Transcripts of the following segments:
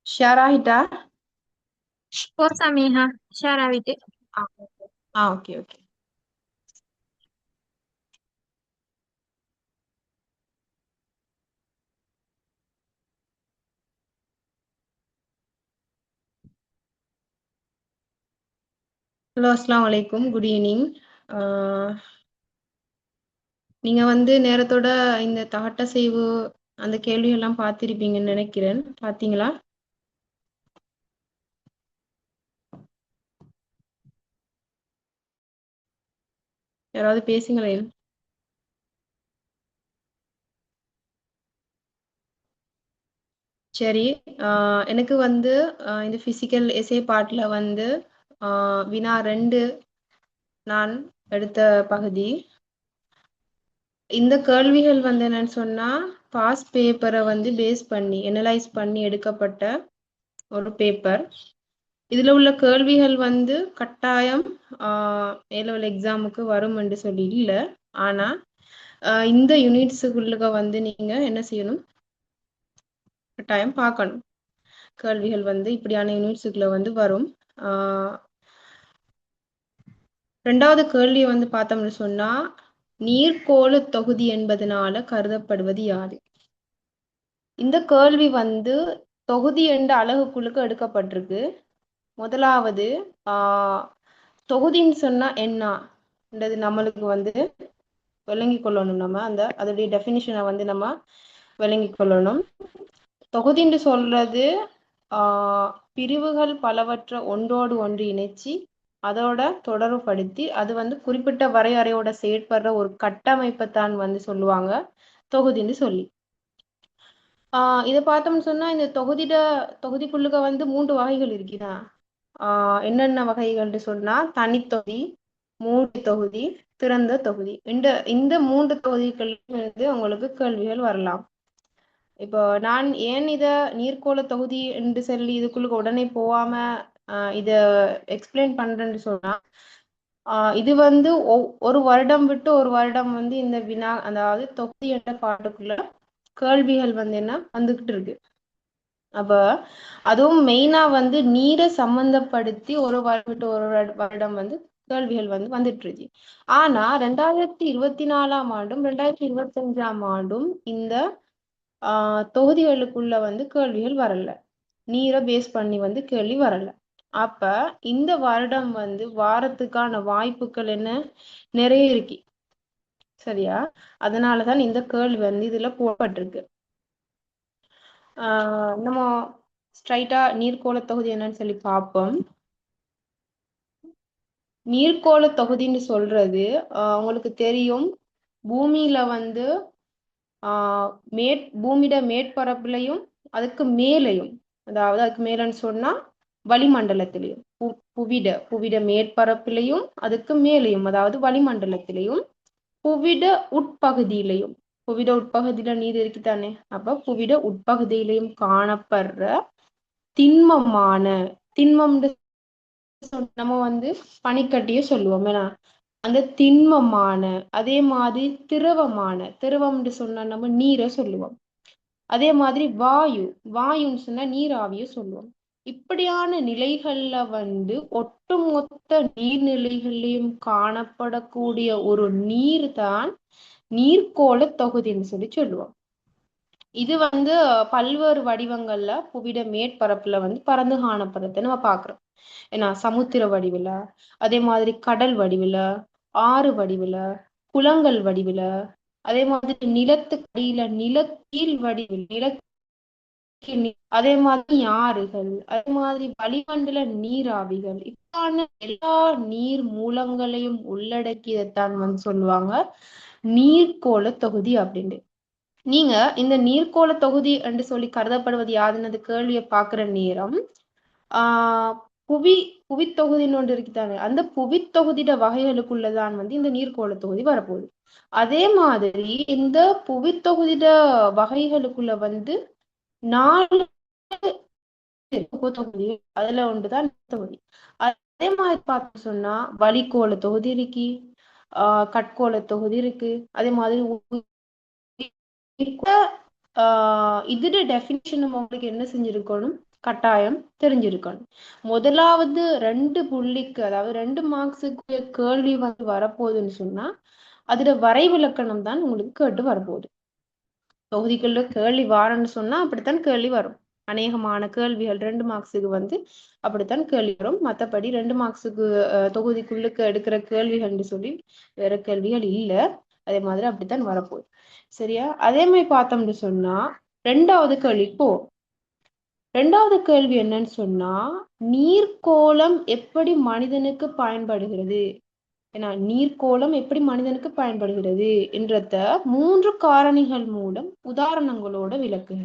ஷாராஹிட்டா? Samihah, Syarawiti. Okay okay. Hello, அஸ்ஸலாமு அலைக்கும். Good evening. நீங்க வந்து நேரத்தோட இந்த தகட்டசைவு அந்த கேள்வி எல்லாம் பார்த்திருப்பீங்கன்னு நினைக்கிறேன். பாத்தீங்களா? யாராவது பேசுங்களேன். சரி. எனக்கு வந்து இந்த பிசிக்கல் எஸ்ஏ பார்ட்ல வந்து வினா 2 நான் எடுத்த பகுதி. இந்த கேள்விகள் வந்து என்னன்னு சொன்னா பாஸ் பேப்பரை வந்து பேஸ் பண்ணி அனலைஸ் பண்ணி எடுக்கப்பட்ட ஒரு பேப்பர். இதுல உள்ள கேள்விகள் வந்து கட்டாயம் ஏ-லெவல் எக்ஸாமுக்கு வரும் என்று சொல்லி இல்லை. ஆனா இந்த யூனிட்ஸுக்குள்ள வந்து நீங்க என்ன செய்யணும், கட்டாயம் பார்க்கணும். கேள்விகள் வந்து இப்படியான யூனிட்ஸுக்குள்ள வந்து வரும். 2வது கேள்வியை வந்து பார்த்தோம்னு சொன்னா நீர்க்கோள தொகுதி என்பதனால கருதப்படுவது யாது? இந்த கேள்வி வந்து தொகுதி என்ற அலகுக்குள்ளுக்கு எடுக்கப்பட்டிருக்கு. முதலாவது தொகுதின்னு சொன்னா என்னன்றது நம்மளுக்கு வந்து விளங்கி கொள்ளணும். நம்ம அதோடைய டெஃபினிஷனை வந்து நம்ம விளங்கி கொள்ளணும். தொகுதின்னு சொல்றது பிரிவுகள் பலவற்றை ஒன்றோடு ஒன்று இணைச்சி அதோட தொடர்புபடுத்தி அது வந்து குறிப்பிட்ட வரையறையோட செயற்படுற ஒரு கட்டமைப்பை தான் வந்து சொல்லுவாங்க தொகுதின்னு சொல்லி. இதை பார்த்தோம்னு சொன்னா இந்த தொகுதிக்குள்ளுக்க வந்து 3 வகைகள் இருக்குதா? என்னென்ன வகைகள்னு சொன்னா தனித்தொகுதி, மூடி தொகுதி, திறந்த தொகுதி. இந்த 3 தொகுதிகளிலும் வந்து உங்களுக்கு கேள்விகள் வரலாம். இப்போ நான் ஏன் இத நீர்க்கோள தொகுதி என்று சொல்லி இதுக்குள்ள உடனே போகாம இத எக்ஸ்பிளைன் பண்றேன்னு சொன்னா இது வந்து ஒரு வருடம் விட்டு ஒரு வருடம் வந்து இந்த வினா, அதாவது தொகுதி என்ற பாட்டுக்குள்ள கேள்விகள் வந்து என்ன வந்துகிட்டு இருக்கு. அப்ப அதுவும் மெயினா வந்து நீரை சம்பந்தப்படுத்தி ஒரு வருடம் விட்டு ஒரு வருடம் வந்து கேள்விகள் வந்து வந்துட்டு இருக்கு. ஆனா 2024ஆம் ஆண்டும் 2025ஆம் ஆண்டும் இந்த தொகுதிகளுக்குள்ள வந்து கேள்விகள் வரல. நீரை பேஸ் பண்ணி வந்து கேள்வி வரல. அப்ப இந்த வருடம் வந்து வாரத்துக்கான வாய்ப்புகள் என்ன நிறைய இருக்கு. சரியா? அதனாலதான் இந்த கேள்வி வந்து இதுல போடப்பட்டிருக்கு. நம்ம ஸ்ட்ரைட்டா நீர்க்கோள தொகுதி என்னன்னு சொல்லி பார்ப்போம். நீர்க்கோள தொகுதின்னு சொல்றது உங்களுக்கு தெரியும், பூமியில வந்து பூமியிட மேற்பரப்புலையும் அதுக்கு மேலையும், அதாவது அதுக்கு மேலன்னு சொன்னா வளிமண்டலத்திலையும், புவிட மேற்பரப்பிலையும் அதுக்கு மேலையும், அதாவது வளிமண்டலத்திலையும், புவிட உட்பகுதியிலையும், புவிட உட்பகுதியில நீர் இருக்குதானே, அப்ப புவிட உட்பகுதியிலையும் காணப்படுற திண்மம் நம்ம வந்து பனிக்கட்டிய சொல்லுவோம். ஏன்னா அந்த திண்மமான, அதே மாதிரி திரவம்னு சொன்னா நம்ம நீரை சொல்லுவோம். அதே மாதிரி வாயுன்னு சொன்னா நீராவிய சொல்லுவோம். இப்படியான நிலைகள்ல வந்து ஒட்டுமொத்த நீர்நிலைகளையும் காணப்படக்கூடிய ஒரு நீர் தான் நீர்க்கோள தொகுதின்னு சொல்லி சொல்லுவோம். இது வந்து பல்வேறு வடிவங்கள்ல புவிட மேற்பரப்புல வந்து பறந்து காணப்படுறத நம்ம பாக்குறோம். ஏன்னா சமுத்திர வடிவுல, அதே மாதிரி கடல் வடிவுல, ஆறு வடிவுல, குளங்கள் வடிவுல, அதே மாதிரி நிலத்துக்கு அடியில நிலக்கீழ் வடிவில், அதே மாதிரி ஆறுகள், அதே மாதிரி வளிமண்டல நீராவிகள், இப்படியான எல்லா நீர் மூலங்களையும் உள்ளடக்கியதான் வந்து சொல்லுவாங்க நீர்க்கோள தொகுதி அப்படின்னு. நீங்க இந்த நீர்க்கோள தொகுதி என்று சொல்லி கருதப்படுவது யாருன்னு கேள்வியை பார்க்கிற நேரம் புவித்தொகுதின்னு ஒன்று இருக்குதானே, அந்த புவித்தொகுதியோட வகைகளுக்குள்ளதான் வந்து இந்த நீர்க்கோள தொகுதி வரப்போகுது. அதே மாதிரி இந்த புவித்தொகுதியோட வகைகளுக்குள்ள வந்து 4 தொகுதி, அதுல ஒன்றுதான் தொகுதி. அதே மாதிரி பார்த்து சொன்னா வளிக்கோள தொகுதி இருக்கு, கட்கோள தொகுதி இருக்கு, அதே மாதிரி இதோட டெஃபினிஷன் உங்களுக்கு என்ன செஞ்சிருக்கணும், கட்டாயம் தெரிஞ்சிருக்கணும். முதலாவது 2 புள்ளிக்கு, அதாவது 2 மார்க்ஸுக்கு கேள்வி வந்து வரப்போகுதுன்னு சொன்னா அதோட வரைவிலக்கணம் தான் உங்களுக்கு கேட்டு வரப்போகுது. தொகுதிக்குள்ள கேள்வி வாரன்னு சொன்னா அப்படித்தான் கேள்வி வரும். அநேகமான கேள்விகள் 2 மார்க்ஸுக்கு வந்து அப்படித்தான் கேள்வி வரும். மற்றபடி 2 மார்க்ஸுக்கு தொகுதிக்குள்ளுக்கு எடுக்கிற கேள்விகள்னு சொல்லி வேற கேள்விகள் இல்லை. அதே மாதிரி அப்படித்தான் வரப்போகுது. சரியா? அதே மாதிரி பார்த்தோம்னு சொன்னா 2வது கேள்வி போ. 2வது கேள்வி என்னன்னு சொன்னா, நீர்க்கோளம் எப்படி மனிதனுக்கு பயன்படுகிறது? ஏன்னா நீர்க்கோளம் எப்படி மனிதனுக்கு பயன்படுகிறது என்றத 3 காரணிகள் மூலம் உதாரணங்களோட விளக்குக.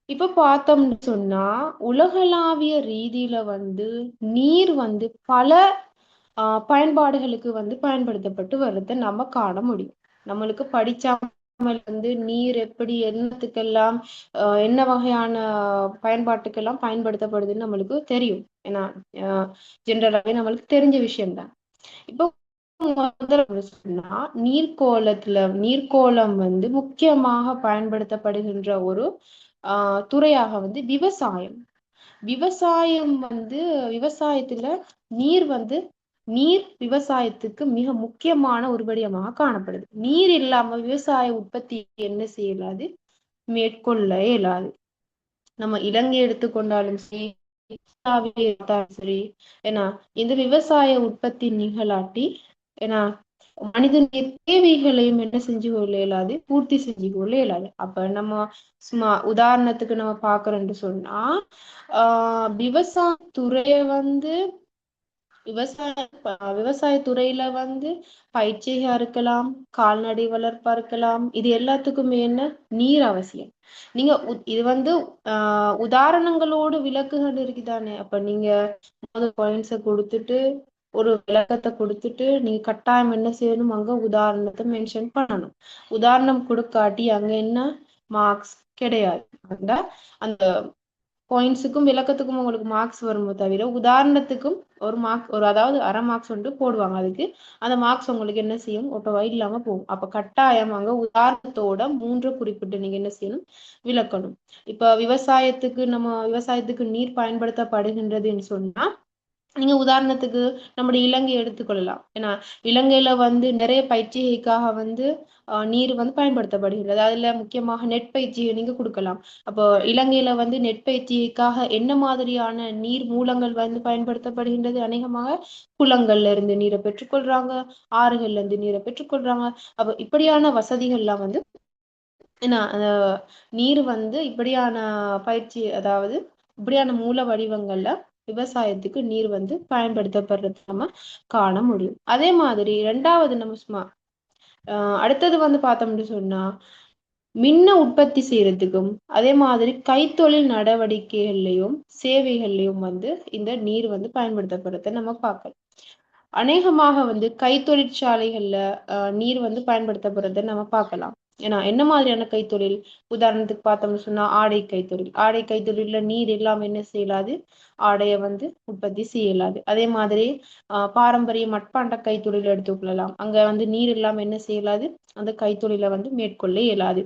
இப்ப பார்த்தோம்னு சொன்னா உலகளாவிய ரீதியில வந்து நீர் வந்து பல பயன்பாடுகளுக்கு வந்து பயன்படுத்தப்பட்டு வர்றதை நம்ம காண முடியும். நம்மளுக்கு படிச்சா வந்து நீர் எப்படி என்னத்துக்கெல்லாம் என்ன வகையான பயன்பாட்டுக்கெல்லாம் பயன்படுத்தப்படுதுன்னு நம்மளுக்கு தெரியும். ஏன்னா ஜென்ரலாவே நம்மளுக்கு தெரிஞ்ச விஷயம்தான். இப்போ முதல்ல சொன்னா நீர்க்கோளம் வந்து முக்கியமாக பயன்படுத்தப்படுகின்ற ஒரு துறையாக வந்து விவசாயம். விவசாயத்துல நீர் விவசாயத்துக்கு மிக முக்கியமான ஒரு விடயமாக காணப்படுது. நீர் இல்லாம விவசாய உற்பத்தி என்ன செய்யலாது, மேற்கொள்ள இயலாது. நம்ம இலங்கை எடுத்துக்கொண்டாலும் சரி, ஏன்னா இந்த விவசாய உற்பத்தி நிகழாட்டி ஏன்னா மனிதனுடைய தேவைகளையும் என்ன செஞ்சு கொள்ள இயலாது, பூர்த்தி செஞ்சு கொள்ள இயலாது. அப்ப நம்ம சும்மா உதாரணத்துக்கு நம்ம பாக்குறோம்னு சொன்னா விவசாயத்துறைய வந்து விவசாயத்துறையில வந்து பயிற்சியா இருக்கலாம், கால்நடை வளர்ப்பா இருக்கலாம். இது எல்லாத்துக்குமே என்ன நீர் அவசியம். நீங்க இது வந்து உதாரணங்களோடு விளக்குகள் இருக்குதானே. அப்ப நீங்க பாயிண்ட்ஸை கொடுத்துட்டு ஒரு விளக்கத்தை கொடுத்துட்டு நீங்க கட்டாயம் என்ன செய்யணும், அங்க உதாரணத்தை மென்ஷன் பண்ணணும். உதாரணம் கொடுக்காட்டி அங்க என்ன மார்க்ஸ் கிடையாது. அந்த பாயிண்ட்ஸுக்கும் விளக்கத்துக்கும் உங்களுக்கு மார்க்ஸ் வருமோ தவிர உதாரணத்துக்கும் அதாவது அரை மார்க்ஸ் வந்து போடுவாங்க. அதுக்கு அந்த மார்க்ஸ் உங்களுக்கு என்ன செய்யும், ஒட்டவா இல்லாம போகும். அப்ப கட்டாயம் அங்க உதாரணத்தோட 3 குறிப்பிட்டு நீங்க என்ன செய்யணும், விளக்கணும். இப்ப விவசாயத்துக்கு நீர் பயன்படுத்தப்படுகின்றதுன்னு சொன்னா நீங்க உதாரணத்துக்கு நம்முடைய இலங்கை எடுத்துக்கொள்ளலாம். ஏன்னா இலங்கையில வந்து நிறைய பயிற்சிகைக்காக வந்து நீர் வந்து பயன்படுத்தப்படுகிறது. அதுல முக்கியமாக நெற்பயிற்சியை நீங்க கொடுக்கலாம். அப்போ இலங்கையில வந்து நெற்பயிற்சிக்காக என்ன மாதிரியான நீர் மூலங்கள் வந்து பயன்படுத்தப்படுகின்றது? அநேகமாக குளங்கள்ல இருந்து நீரை பெற்றுக்கொள்றாங்க, ஆறுகள்ல இருந்து நீரை பெற்றுக்கொள்றாங்க. அப்ப இப்படியான வசதிகள்லாம் வந்து ஏன்னா நீர் வந்து இப்படியான பயிற்சி, அதாவது இப்படியான மூல வடிவங்கள்ல விவசாயத்துக்கு நீர் வந்து பயன்படுத்தப்படுறது நம்ம காண முடியும். அதே மாதிரி 2வது நம்ம அடுத்தது வந்து பார்த்தோம்னு சொன்னா மின்ன உற்பத்தி செய்யறதுக்கும் அதே மாதிரி கைத்தொழில் நடவடிக்கைகள்லையும் சேவைகள்லையும் வந்து இந்த நீர் வந்து பயன்படுத்தப்படுறத நம்ம பார்க்கலாம். அநேகமாக வந்து கைத்தொழிற்சாலைகள்ல நீர் வந்து பயன்படுத்தப்படுறத நம்ம பார்க்கலாம். ஏன்னா என்ன மாதிரியான கைத்தொழில், உதாரணத்துக்கு பார்த்தோம்னு சொன்னா ஆடை கைத்தொழில்ல நீர் எல்லாம் என்ன செய்யலாது, ஆடையை வந்து உற்பத்தி செய்யலாது. அதே மாதிரி பாரம்பரிய மட்பாண்ட கைத்தொழில் எடுத்துக்கொள்ளலாம். அங்க வந்து நீர் எல்லாம் என்ன செய்யலாது, அந்த கைத்தொழிலை வந்து மேற்கொள்ள இயலாது.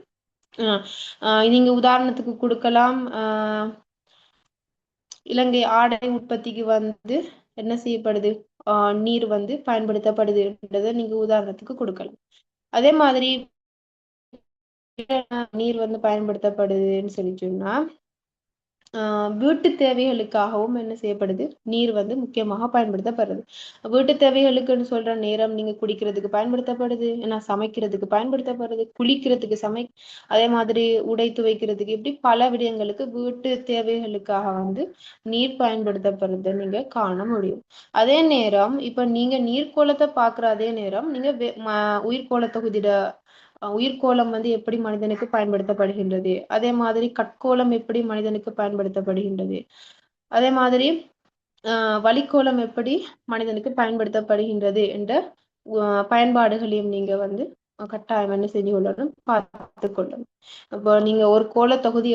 நீங்க உதாரணத்துக்கு கொடுக்கலாம், இலங்கை ஆடை உற்பத்திக்கு வந்து என்ன செய்யப்படுது, நீர் வந்து பயன்படுத்தப்படுதுன்றதை நீங்க உதாரணத்துக்கு கொடுக்கலாம். அதே மாதிரி நீர் வந்து பயன்படுத்தப்படுதுன்னு சொல்லி சொன்னா வீட்டு தேவைகளுக்காகவும் என்ன செய்யப்படுது, நீர் வந்து முக்கியமாக பயன்படுத்தப்படுறது. வீட்டு தேவைகளுக்குன்னு சொல்ற நேரம் நீங்க குடிக்கிறதுக்கு பயன்படுத்தப்படுது, ஏன்னா சமைக்கிறதுக்கு பயன்படுத்தப்படுது, குளிக்கிறதுக்கு அதே மாதிரி உடை துவைக்கிறதுக்கு, இப்படி பல விடயங்களுக்கு வீட்டு தேவைகளுக்காக வந்து நீர் பயன்படுத்தப்படுறதை நீங்க காண முடியும். அதே நேரம் இப்ப நீங்க நீர்க்கோளத்தை பாக்குற அதே நேரம் நீங்க உயிர்கோள தொகுதியிட உயிர்கோளம் வந்து எப்படி மனிதனுக்கு பயன்படுத்தப்படுகின்றது, அதே மாதிரி கட்கோளம் எப்படி மனிதனுக்கு பயன்படுத்தப்படுகின்றது, அதே மாதிரி வளிக்கோளம் எப்படி மனிதனுக்கு பயன்படுத்தப்படுகின்றது என்ற பயன்பாடுகளையும் நீங்க வந்து கட்டாயம் என்ன செஞ்சு கொள்ளணும், பார்த்து கொள்ளணும். இப்போ நீங்க ஒரு கோல தொகுதி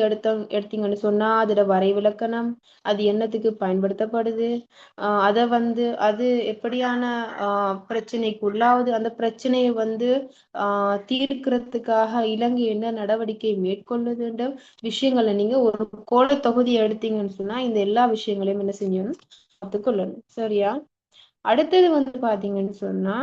எடுத்தீங்கன்னு சொன்னா அதோட வரைவிலக்கணம், அது என்னத்துக்கு பயன்படுத்தப்படுது, அதை அது எப்படியான பிரச்சனைக்கு உள்ளாவது, அந்த பிரச்சனையை தீர்க்கிறதுக்காக இலங்கை என்ன நடவடிக்கை மேற்கொள்ளுதுன்ற விஷயங்களை நீங்க ஒரு கோல தொகுதி எடுத்தீங்கன்னு சொன்னா இந்த எல்லா விஷயங்களையும் என்ன செஞ்சணும், பார்த்து கொள்ளணும். சரியா? அடுத்தது பாத்தீங்கன்னு சொன்னா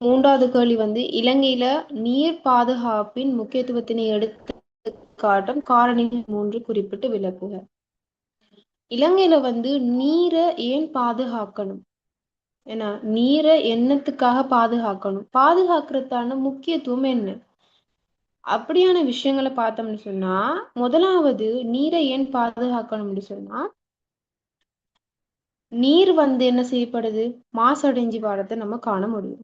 மூன்றாவது கேள்வி இலங்கையில நீர் பாதுகாப்பின் முக்கியத்துவத்தினை எடுத்து காட்டும் காரணிகள் 3 குறிப்பிட்டு விளக்குக. இலங்கையில நீரை ஏன் பாதுகாக்கணும், ஏன்னா நீரை என்னத்துக்காக பாதுகாக்கணும், பாதுகாக்கிறதான முக்கியத்துவம் என்ன, அப்படியான விஷயங்களை பார்த்தோம்னு சொன்னா, முதலாவது நீரை ஏன் பாதுகாக்கணும்னு சொன்னா, நீர் என்ன செய்யப்படுது, மாசடைஞ்சு வாரத்தை நம்ம காண முடியும்.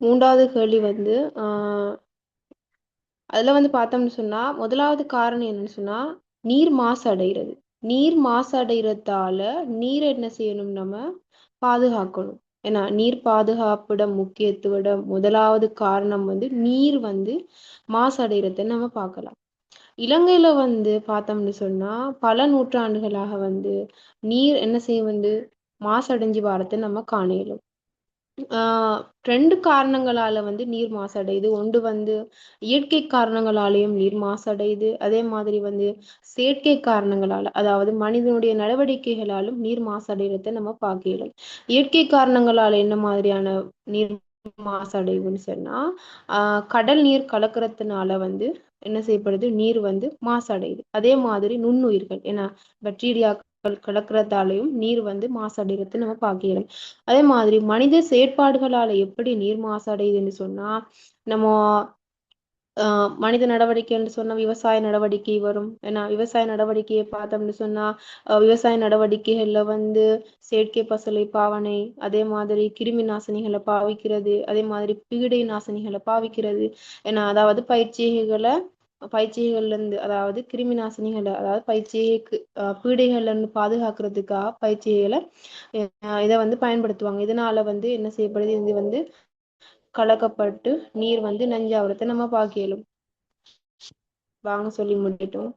மூன்றாவது கேள்வி அதுல பார்த்தோம்னு சொன்னா, முதலாவது காரணம் என்னன்னு சொன்னா, நீர் மாசு அடைகிறது. நீர் மாசு அடைகிறதால நீர் என்ன செய்யணும், நம்ம பாதுகாக்கணும். ஏன்னா நீர் பாதுகாப்பிட முக்கியத்துவ முதலாவது காரணம் நீர் மாசு அடைகிறத நம்ம பார்க்கலாம். இலங்கையில பார்த்தோம்னு சொன்னா பல நூற்றாண்டுகளாக நீர் என்ன செய்ய மாசடைஞ்சு வாரத்தை நம்ம காண இயலும். ரெண்டு காரணங்களால நீர் மாசடையுது. ஒன்று இயற்கை காரணங்களாலேயும் நீர் மாசடையுது. அதே மாதிரி செயற்கை காரணங்களால, அதாவது மனிதனுடைய நடவடிக்கைகளாலும் நீர் மாசடைகிறத நம்ம பார்க்கலாம். இயற்கை காரணங்களால என்ன மாதிரியான நீர் மாசடைவுன்னு சொன்னா, கடல் நீர் கலக்கிறதுனால என்ன செய்யப்படுது, நீர் மாசடையுது. அதே மாதிரி நுண்ணுயிர்கள், ஏன்னா பாக்டீரியா கலக்கிறதாலையும் நீர் வந்து மாசடைகிறது நம்ம பார்க்கலாம். அதே மாதிரி மனித செயற்பாடுகளால எப்படி நீர் மாசடையுதுன்னு சொன்னா, நம்ம மனித நடவடிக்கைன்னு சொன்னா விவசாய நடவடிக்கை வரும். ஏன்னா விவசாய நடவடிக்கையை பார்த்தோம்னு சொன்னா விவசாய நடவடிக்கைகள்ல வந்து செயற்கை பசலை பாவனை, அதே மாதிரி கிருமி நாசினிகளை பாவிக்கிறது, அதே மாதிரி பீடை நாசினிகளை பாவிக்கிறது. ஏன்னா அதாவது பயிற்சிகள்ல இருந்து, அதாவது கிருமி நாசினிகளை, அதாவது பயிற்சிக்கு பீடைகள்ல இருந்து பாதுகாக்கிறதுக்காக பயிற்சிகளை இதை வந்து பயன்படுத்துவாங்க. இதனால வந்து என்ன செய்யப்படுது, இது வந்து கலக்கப்பட்டு நீர் வந்து நஞ்சாவரத்தை நம்ம பார்க்கலும். வாங்க சொல்லி முடிட்டோம்.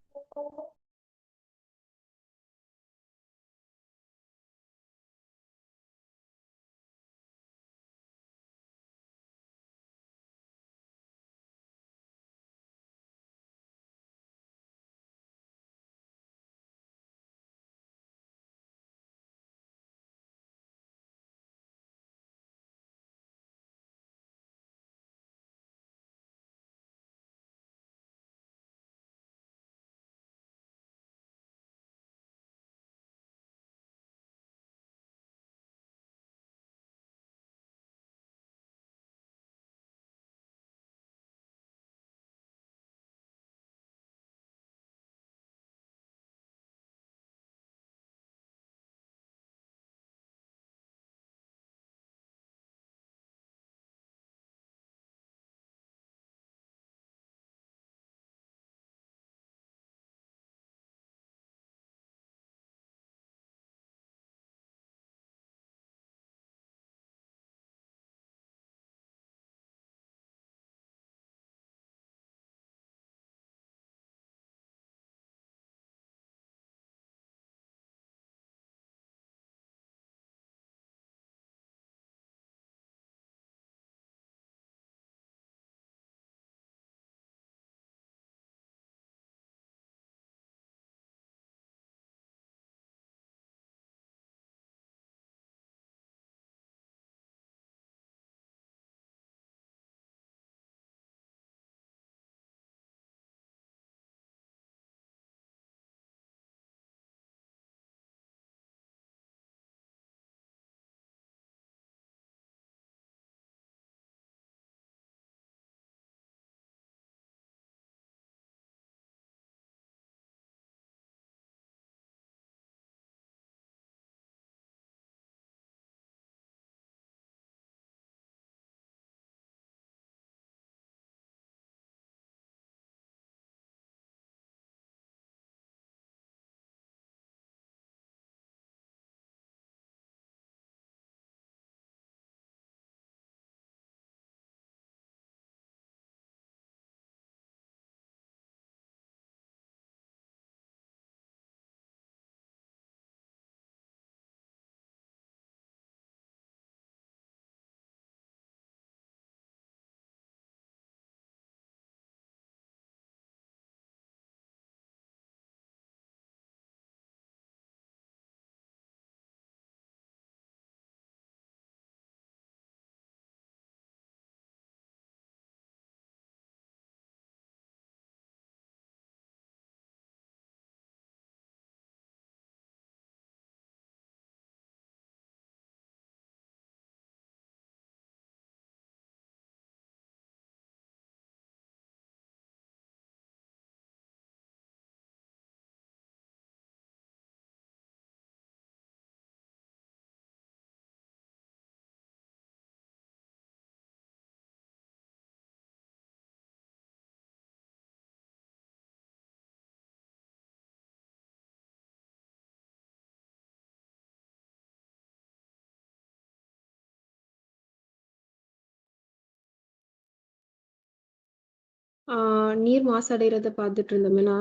நீர் மாசடைகிறத பார்த்துட்டு இருந்தோம்னா,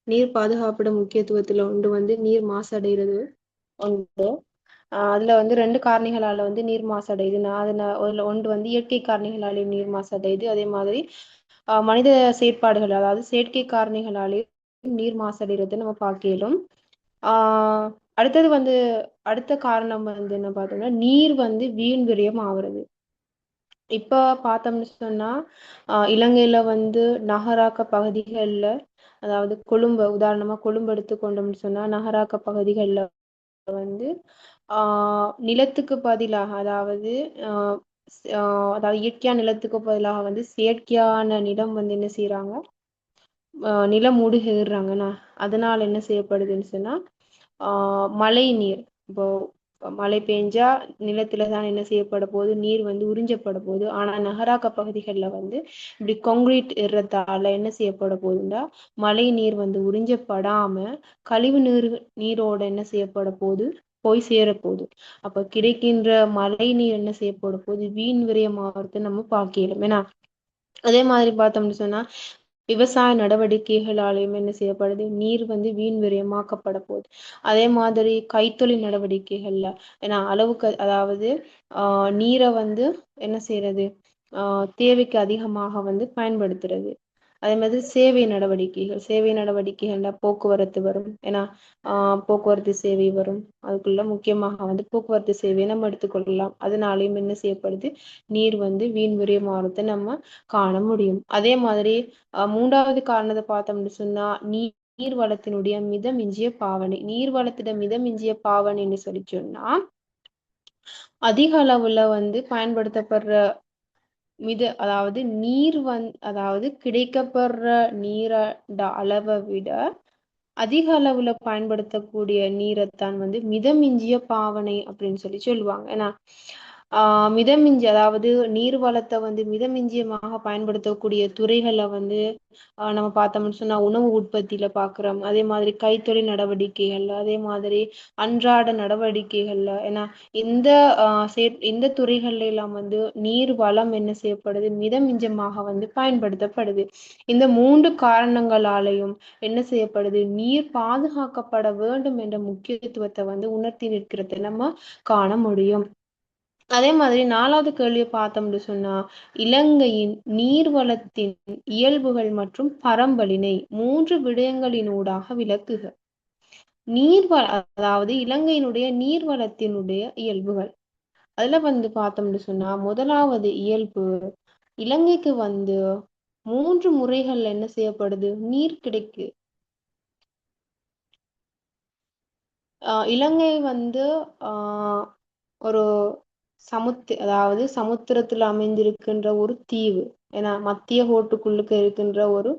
நீர் பாதுகாப்போட முக்கியத்துவத்துல ஒன்று வந்து நீர் மாசடைகிறது ஒன்று. அதுல வந்து ரெண்டு காரணிகளால வந்து நீர் மாசடையுது. அதுல ஒன்று வந்து இயற்கை காரணிகளாலே நீர் மாசடையுது. அதே மாதிரி மனித செயற்பாடுகள், அதாவது செயற்கை காரணிகளாலே நீர் மாசடைகிறத நம்ம பார்க்கலும். அடுத்தது வந்து அடுத்த காரணம் வந்து என்ன பார்த்தோம்னா, நீர் வந்து வீண் விரயம் ஆகுறது. இப்ப பார்த்தோம்னு சொன்னா இலங்கையில வந்து நகராக்க பகுதிகள்ல அதாவது கொழும்பு, உதாரணமா கொழும்பு எடுத்துக்கொண்டோம்னு சொன்னா நகராக்க பகுதிகளில் வந்து நிலத்துக்கு பதிலாக, அதாவது இயற்கையான நிலத்துக்கு பதிலாக வந்து செயற்கையான நிலம் வந்து என்ன செய்யறாங்க, நிலம் மூடுகிறாங்கன்னா அதனால என்ன செய்யப்படுதுன்னு சொன்னா மழை நீர், இப்போ மழை பெஞ்சா நிலத்துல தான் என்ன செய்யப்பட போகுது, நீர் வந்து உறிஞ்சப்பட போகுது. ஆனா நகராக்க பகுதிகளில் வந்து இப்படி கான்கிரீட் ஏறத்தால என்ன செய்யப்பட போகுதுன்னா மழை நீர் வந்து உறிஞ்சப்படாம கழிவு நீரோட என்ன செய்யப்பட போகுது, போய் சேரப்போகுது. அப்ப கிடைக்கின்ற மழை நீர் என்ன செய்யப்பட போகுது, வீண் விரயமாகறது நம்ம பார்க்கலாம். ஏன்னா அதே மாதிரி பார்த்தோம்னு சொன்னா விவசாய நடவடிக்கைகளாலையும் என்ன செய்யப்படுது, நீர் வந்து வீண் விரயமாக்கப்பட போகுது. அதே மாதிரி கைத்தொழில் நடவடிக்கைகள்ல ஏன்னா அளவுக்கு, அதாவது நீரை வந்து என்ன செய்யறது, தேவைக்கு அதிகமாக வந்து பயன்படுத்துறது. அதே மாதிரி சேவை நடவடிக்கைகள்ல போக்குவரத்து வரும். ஏன்னா போக்குவரத்து சேவை வரும், அதுக்குள்ள முக்கியமாக வந்து போக்குவரத்து சேவையை நம்ம எடுத்துக்கொள்ளலாம். அதனாலையும் என்ன செய்யப்படுது, நீர் வந்து வீண் விரயமாகறதை நம்ம காண முடியும். அதே மாதிரி மூன்றாவது காரணத்தை பார்த்தோம்னு சொன்னா நீர்வளத்தினுடைய மிதமிஞ்சிய பாவனை. நீர்வளத்திட மிதமிஞ்சிய பாவனைன்னு சொல்லி சொன்னா அதிக அளவுல வந்து பயன்படுத்தப்படுற அதாவது அதாவது கிடைக்கப்படுற நீரோட அளவை விட அதிக அளவுல பயன்படுத்தக்கூடிய நீரைத்தான் வந்து மிதமிஞ்சிய பாவனை அப்படின்னு சொல்லி சொல்லுவாங்க. ஏன்னா மிதமிஞ்சி, அதாவது நீர் வளத்தை வந்து மிதமிஞ்சியமாக பயன்படுத்தக்கூடிய துறைகளை வந்து நம்ம பார்த்தோம்னு சொன்னா உணவு உற்பத்தியில பாக்குறோம். அதே மாதிரி கைத்தொழில் நடவடிக்கைகள்ல, அதே மாதிரி அன்றாட நடவடிக்கைகள்ல. ஏன்னா இந்த இந்த துறைகள்ல எல்லாம் வந்து நீர் வளம் என்ன செய்யப்படுது, மிதமிஞ்சமாக வந்து பயன்படுத்தப்படுது. இந்த மூன்று காரணங்களாலையும் என்ன செய்யப்படுது, நீர் பாதுகாக்கப்பட வேண்டும் என்ற முக்கியத்துவத்தை வந்து உணர்த்தி நிற்கிறத நம்ம காண முடியும். அதே மாதிரி நாலாவது கேள்வியை பார்த்தோம்னு சொன்னா இலங்கையின் நீர்வளத்தின் இயல்புகள் மற்றும் பரம்பலினை மூன்று விடயங்களினூடாக விளக்குக. அதாவது இலங்கையினுடைய நீர்வளத்தினுடைய இயல்புகள். அதுல வந்து பார்த்தோம்னு சொன்னா முதலாவது இயல்பு, இலங்கைக்கு வந்து 3 முறைகள்ல என்ன செய்யப்படுது, நீர் கிடைக்கு. இலங்கை வந்து ஒரு அதாவது சமுத்திரத்துல அமைந்திருக்கின்ற ஒரு தீவு. ஏன்னா மத்திய கோட்டுக்குள்ளுக்கு இருக்கின்ற ஒரு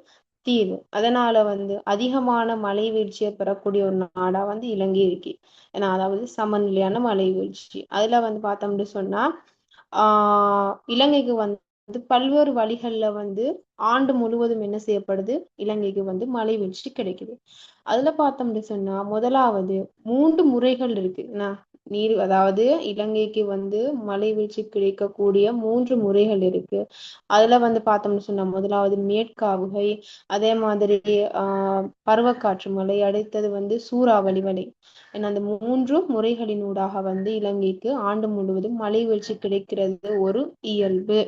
தீவு. அதனால வந்து அதிகமான மழை வீழ்ச்சியை பெறக்கூடிய ஒரு நாடா வந்து இலங்கை இருக்கு. ஏன்னா அதாவது சமநிலையான மழை வீழ்ச்சி. அதுல வந்து பார்த்தோம்னு சொன்னா இலங்கைக்கு வந்து பல்வேறு வழிகள்ல வந்து ஆண்டு முழுவதும் என்ன செய்யப்படுது, இலங்கைக்கு வந்து மழை வீழ்ச்சி கிடைக்குது. அதுல பார்த்தோம்னு சொன்னா முதலாவது 3 முறைகள் இருக்கு. அதாவது இலங்கைக்கு வந்து மழை வீழ்ச்சி கிடைக்கக்கூடிய 3 முறைகள் இருக்கு. அதுல வந்து பார்த்தோம்னு சொன்னா முதலாவது மேற்காவுகை, அதே மாதிரி பருவக்காற்று மழை, அடுத்தது வந்து சூறாவளி மழை. ஏன்னா அந்த 3 முறைகளினூடாக வந்து இலங்கைக்கு ஆண்டு முழுவதும் மழை வீழ்ச்சி கிடைக்கிறது ஒரு இயல்பு.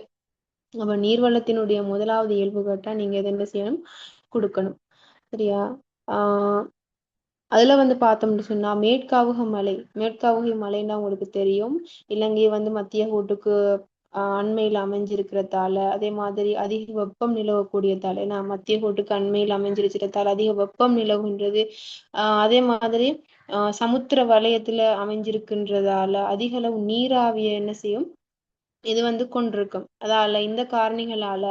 அப்ப நீர்வளத்தினுடைய முதலாவது இயல்பு கேட்டா நீங்க எதை என்ன செய்யணும், கொடுக்கணும். சரியா? அதுல வந்து பார்த்தோம்னு சொன்னா மேற்காவுகை மலைன்னா உங்களுக்கு தெரியும். இலங்கை வந்து மத்திய கூட்டுக்கு அண்மையில் அமைஞ்சிருக்கிறதால, அதே மாதிரி அதிக வெப்பம் நிலவக்கூடியதால, ஏன்னா மத்திய கூட்டுக்கு அண்மையில் அமைஞ்சிருக்கிறதால அதிக வெப்பம் நிலவுகின்றது. அதே மாதிரி சமுத்திர வலயத்துல அமைஞ்சிருக்கின்றதால அதிக அளவு நீராவிய என்ன செய்யும், இது வந்து கொண்டிருக்கும். அதால இந்த காரணிகளால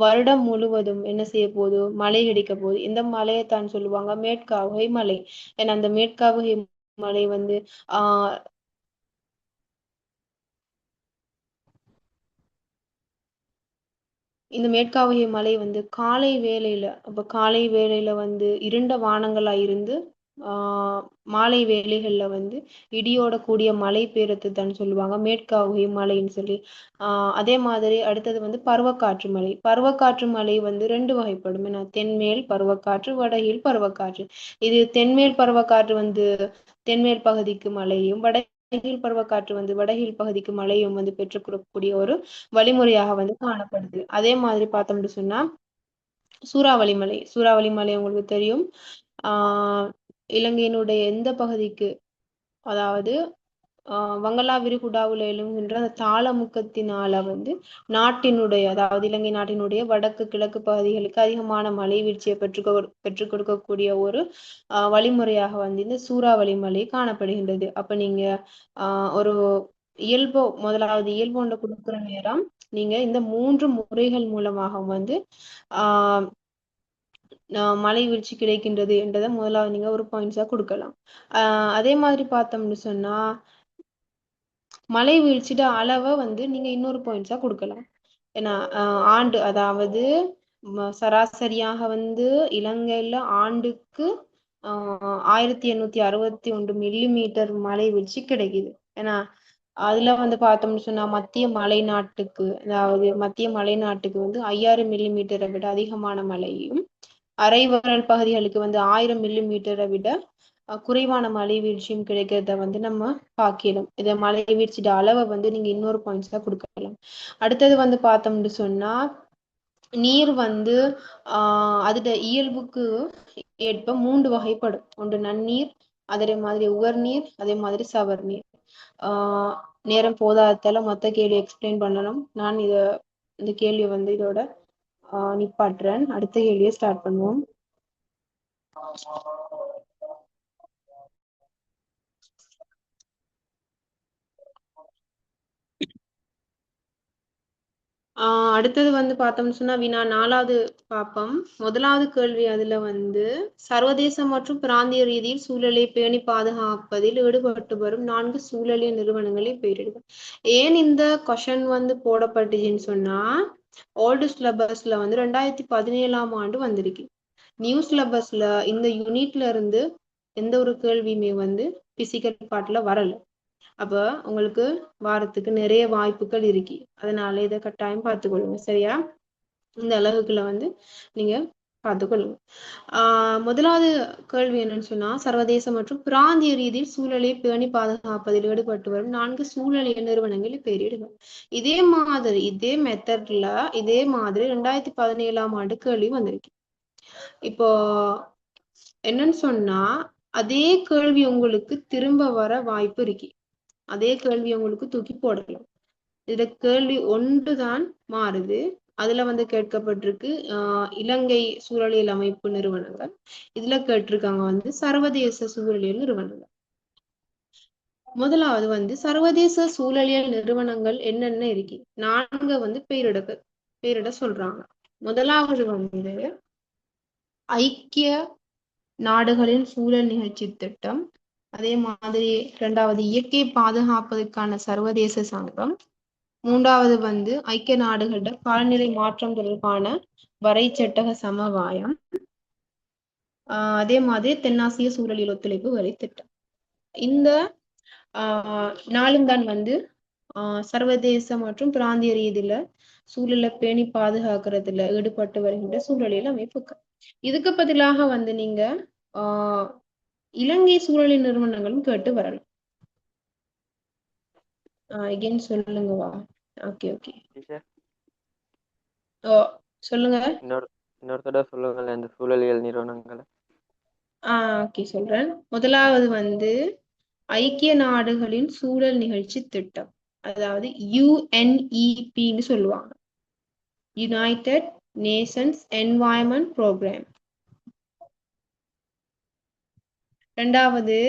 வருடம் முழுவதும் என்ன செய்ய போகுது, மழை கிடைக்க போகுது. இந்த மலையைத்தான் சொல்லுவாங்க மேற்காவுகை மலை. ஏன்னா அந்த மேற்காவுகை மலை வந்து இந்த மேற்காவுகை மலை வந்து காலை வேளையில வந்து இருண்ட வானங்களா இருந்து மாலை வேளைகள்ல வந்து இடியோட கூடிய மழை பெய்யறது தான் சொல்லுவாங்க மேற்காவுகை மலைன்னு சொல்லி. அதே மாதிரி அடுத்தது வந்து பருவக்காற்று மலை வந்து 2 வகைப்படும். ஏன்னா தென்மேல் பருவக்காற்று, வடகில் பருவக்காற்று. இது தென்மேல் பருவக்காற்று வந்து தென்மேல் பகுதிக்கு மழையும், வடகில் பருவக்காற்று வந்து வடகில் பகுதிக்கு மழையும் வந்து பெற்றுக்கொள்ளக்கூடிய ஒரு வழிமுறையாக வந்து காணப்படுது. அதே மாதிரி பார்த்தோம்னு சொன்னா சூறாவளி மலை உங்களுக்கு தெரியும். இலங்கையினுடைய எந்த பகுதிக்கு, அதாவது வங்களா விரிகுடாவில் எழுகின்ற அந்த தாளமுக்கத்தினால வந்து நாட்டினுடைய, அதாவது இலங்கை நாட்டினுடைய வடக்கு கிழக்கு பகுதிகளுக்கு அதிகமான மழை வீழ்ச்சியை பெற்றுக் கொடுக்கக்கூடிய ஒரு வழிமுறையாக வந்து இந்த சூறாவளி மழை காணப்படுகின்றது. அப்ப நீங்க ஒரு முதலாவது இயல்பு ஒன்று கொடுக்குற நேரம் நீங்க இந்த 3 முறைகள் மூலமாக வந்து ஆஹ் மழை வீழ்ச்சி கிடைக்கின்றது என்றதை முதலாவது நீங்க ஒரு பாயிண்ட்ஸா கொடுக்கலாம். அதே மாதிரி பார்த்தோம்னு சொன்னா மழை வீழ்ச்சியோட அளவை வந்து நீங்க இன்னொரு பாயிண்ட்ஸா கொடுக்கலாம். ஏன்னா ஆண்டு, அதாவது சராசரியாக வந்து இலங்கையில ஆண்டுக்கு 1861 மில்லிமீட்டர் மழை வீழ்ச்சி கிடைக்குது. ஏன்னா அதுல வந்து பார்த்தோம்னு சொன்னா மத்திய மலை நாட்டுக்கு, அதாவது மத்திய மலை நாட்டுக்கு வந்து 5000 மில்லிமீட்டரை விட அதிகமான மழையும், அரைவரல் பகுதிகளுக்கு வந்து 1000 மில்லிமீட்டரை விட குறைவான மழை வீழ்ச்சியும் கிடைக்கிறத வந்து நம்ம பார்க்கலாம். இதை மழை வீழ்ச்சியோட அளவை வந்து நீங்க இன்னொரு பாயிண்ட்ஸா கொடுக்கலாம். அடுத்தது வந்து பார்த்தோம்னு சொன்னா நீர் வந்து அதோட இயல்புக்கு ஏற்ப 3 வகைப்படும். ஒன்று நன்னீர், அதே மாதிரி உவர்நீர், அதே மாதிரி சவர் நீர். நேரம் போதாததால மொத்த கேள்வி எக்ஸ்பிளைன் பண்ணணும். நான் இந்த கேள்வியை வந்து இதோட நிப்பாட்டுறேன். அடுத்த கேள்வியை ஸ்டார்ட் பண்ணுவோம். அடுத்தது வந்து பார்த்தோம்னு சொன்னா வினா 4வது பார்ப்போம். முதலாவது கேள்வி அதுல வந்து சர்வதேச மற்றும் பிராந்திய ரீதியில் சூழலை பேணி பாதுகாப்பதில் ஈடுபட்டு வரும் 4 சூழலியல் நிறுவனங்களை பெயரிடுக. ஏன் இந்த கொஷன் வந்து போடப்பட்டுச்சுன்னு சொன்னா ஓல்டு சிலபஸ்ல வந்து 2017 ஆண்டு வந்திருக்கு. நியூ சிலபஸ்ல இந்த யூனிட்ல இருந்து எந்த ஒரு கேள்வியுமே வந்து பிசிக்கல் பார்ட்ல வரல. அப்ப உங்களுக்கு வாரத்துக்கு நிறைய வாய்ப்புகள் இருக்கு. அதனால இதை கட்டாயம் பார்த்துக்கொள்ளுங்க. சரியா? இந்த அளவுக்குள்ள வந்து நீங்க பார்த்துக்கொள்ளுங்க. முதலாவது கேள்வி என்னன்னு சொன்னா சர்வதேச மற்றும் பிராந்திய ரீதியில் சூழலை பேணி பாதுகாப்பதில் ஈடுபட்டு வரும் 4 சூழலியல் நிறுவனங்களை பெயரிடுங்க. இதே மெத்தட்ல இதே மாதிரி 2017 ஆண்டு கேள்வி வந்திருக்கு. இப்போ என்னன்னு சொன்னா அதே கேள்வி உங்களுக்கு திரும்ப வர வாய்ப்பு இருக்கு. அதே கேள்வி உங்களுக்கு தூக்கி போடலாம். இதுல கேள்வி ஒன்றுதான் மாறுது. அதுல வந்து கேட்கப்பட்டிருக்கு இலங்கை சூழலியல் அமைப்பு நிறுவனங்கள். இதுல கேட்டிருக்காங்க வந்து சர்வதேச சூழலியல் நிறுவனங்கள். முதலாவது வந்து சர்வதேச சூழலியல் நிறுவனங்கள் என்னென்ன இருக்கு 4 வந்து பெயரிட சொல்றாங்க. முதலாவது வந்து ஐக்கிய நாடுகளின் சூழல் நிகழ்ச்சி திட்டம், அதே மாதிரி 2வது இயற்கை பாதுகாப்பதற்கான சர்வதேச சங்கம், 3வது வந்து ஐக்கிய நாடுகளோட காலநிலை மாற்றம் தொடர்பான வரைச்சட்டக சமவாயம், அதே மாதிரி தென்னாசிய சூழலியல் ஒத்துழைப்பு வரை திட்டம். இந்த 4 தான் வந்து சர்வதேச மற்றும் பிராந்திய ரீதியில சூழலை பேணி பாதுகாக்கிறதுல ஈடுபட்டு வருகின்ற சூழலியல் அமைப்புகள். இதுக்கு பதிலாக வந்து நீங்க இலங்கை சூழலியல் நிறுவனங்களும் கேட்டு வரலாம். again சொல்லுங்கவா? ஓகே ஓகே சொல்லுங்க. இன்னொரு தடவை சொல்லுங்க இந்த சூழலியல் நிறுவனங்களை. ஓகே சொல்றேன். முதலாவது வந்து ஐக்கிய நாடுகளின் சூழல் நிகழ்ச்சி திட்டம், அதாவது UNEP சொல்லுவாங்க, யுனைடெட் நேஷன்ஸ் என்வாயன்மெண்ட் ப்ரோக்ராம். 2வது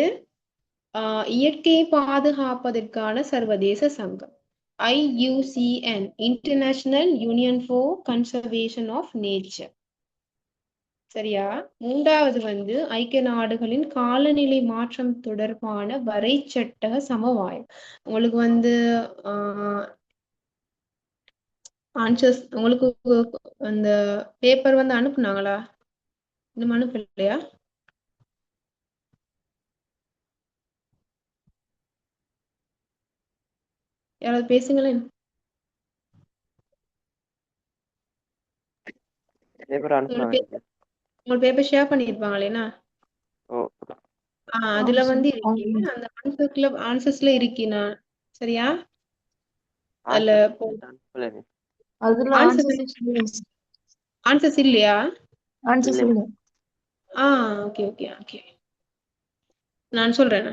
இயற்கை பாதுகாப்பதற்கான சர்வதேச சங்கம், IUCN, international union for conservation of nature. சரியா? 3வது வந்து ஐக்கிய நாடுகளின் காலநிலை மாற்றம் தொடர்பான வரைச்சட்டக சமவாயம். உங்களுக்கு வந்து ஆன்சர்ஸ் உங்களுக்கு அந்த பேப்பர் வந்து அனுப்புனாங்களா? இன்னும் அனுப்பலையா? யாராவது பேசுங்களேன். உங்க பேப்பர் ஷேர் பண்ணிருப்பாங்களேனா? அதுல வந்து இருக்கு, அந்த ஆன்சர்ஸ்ல இருக்கீனா? சரியா? அதுல ஆன்சர்ஸ் இல்லையா? ஓகே ஓகே ஓகே, நான் சொல்றேன்.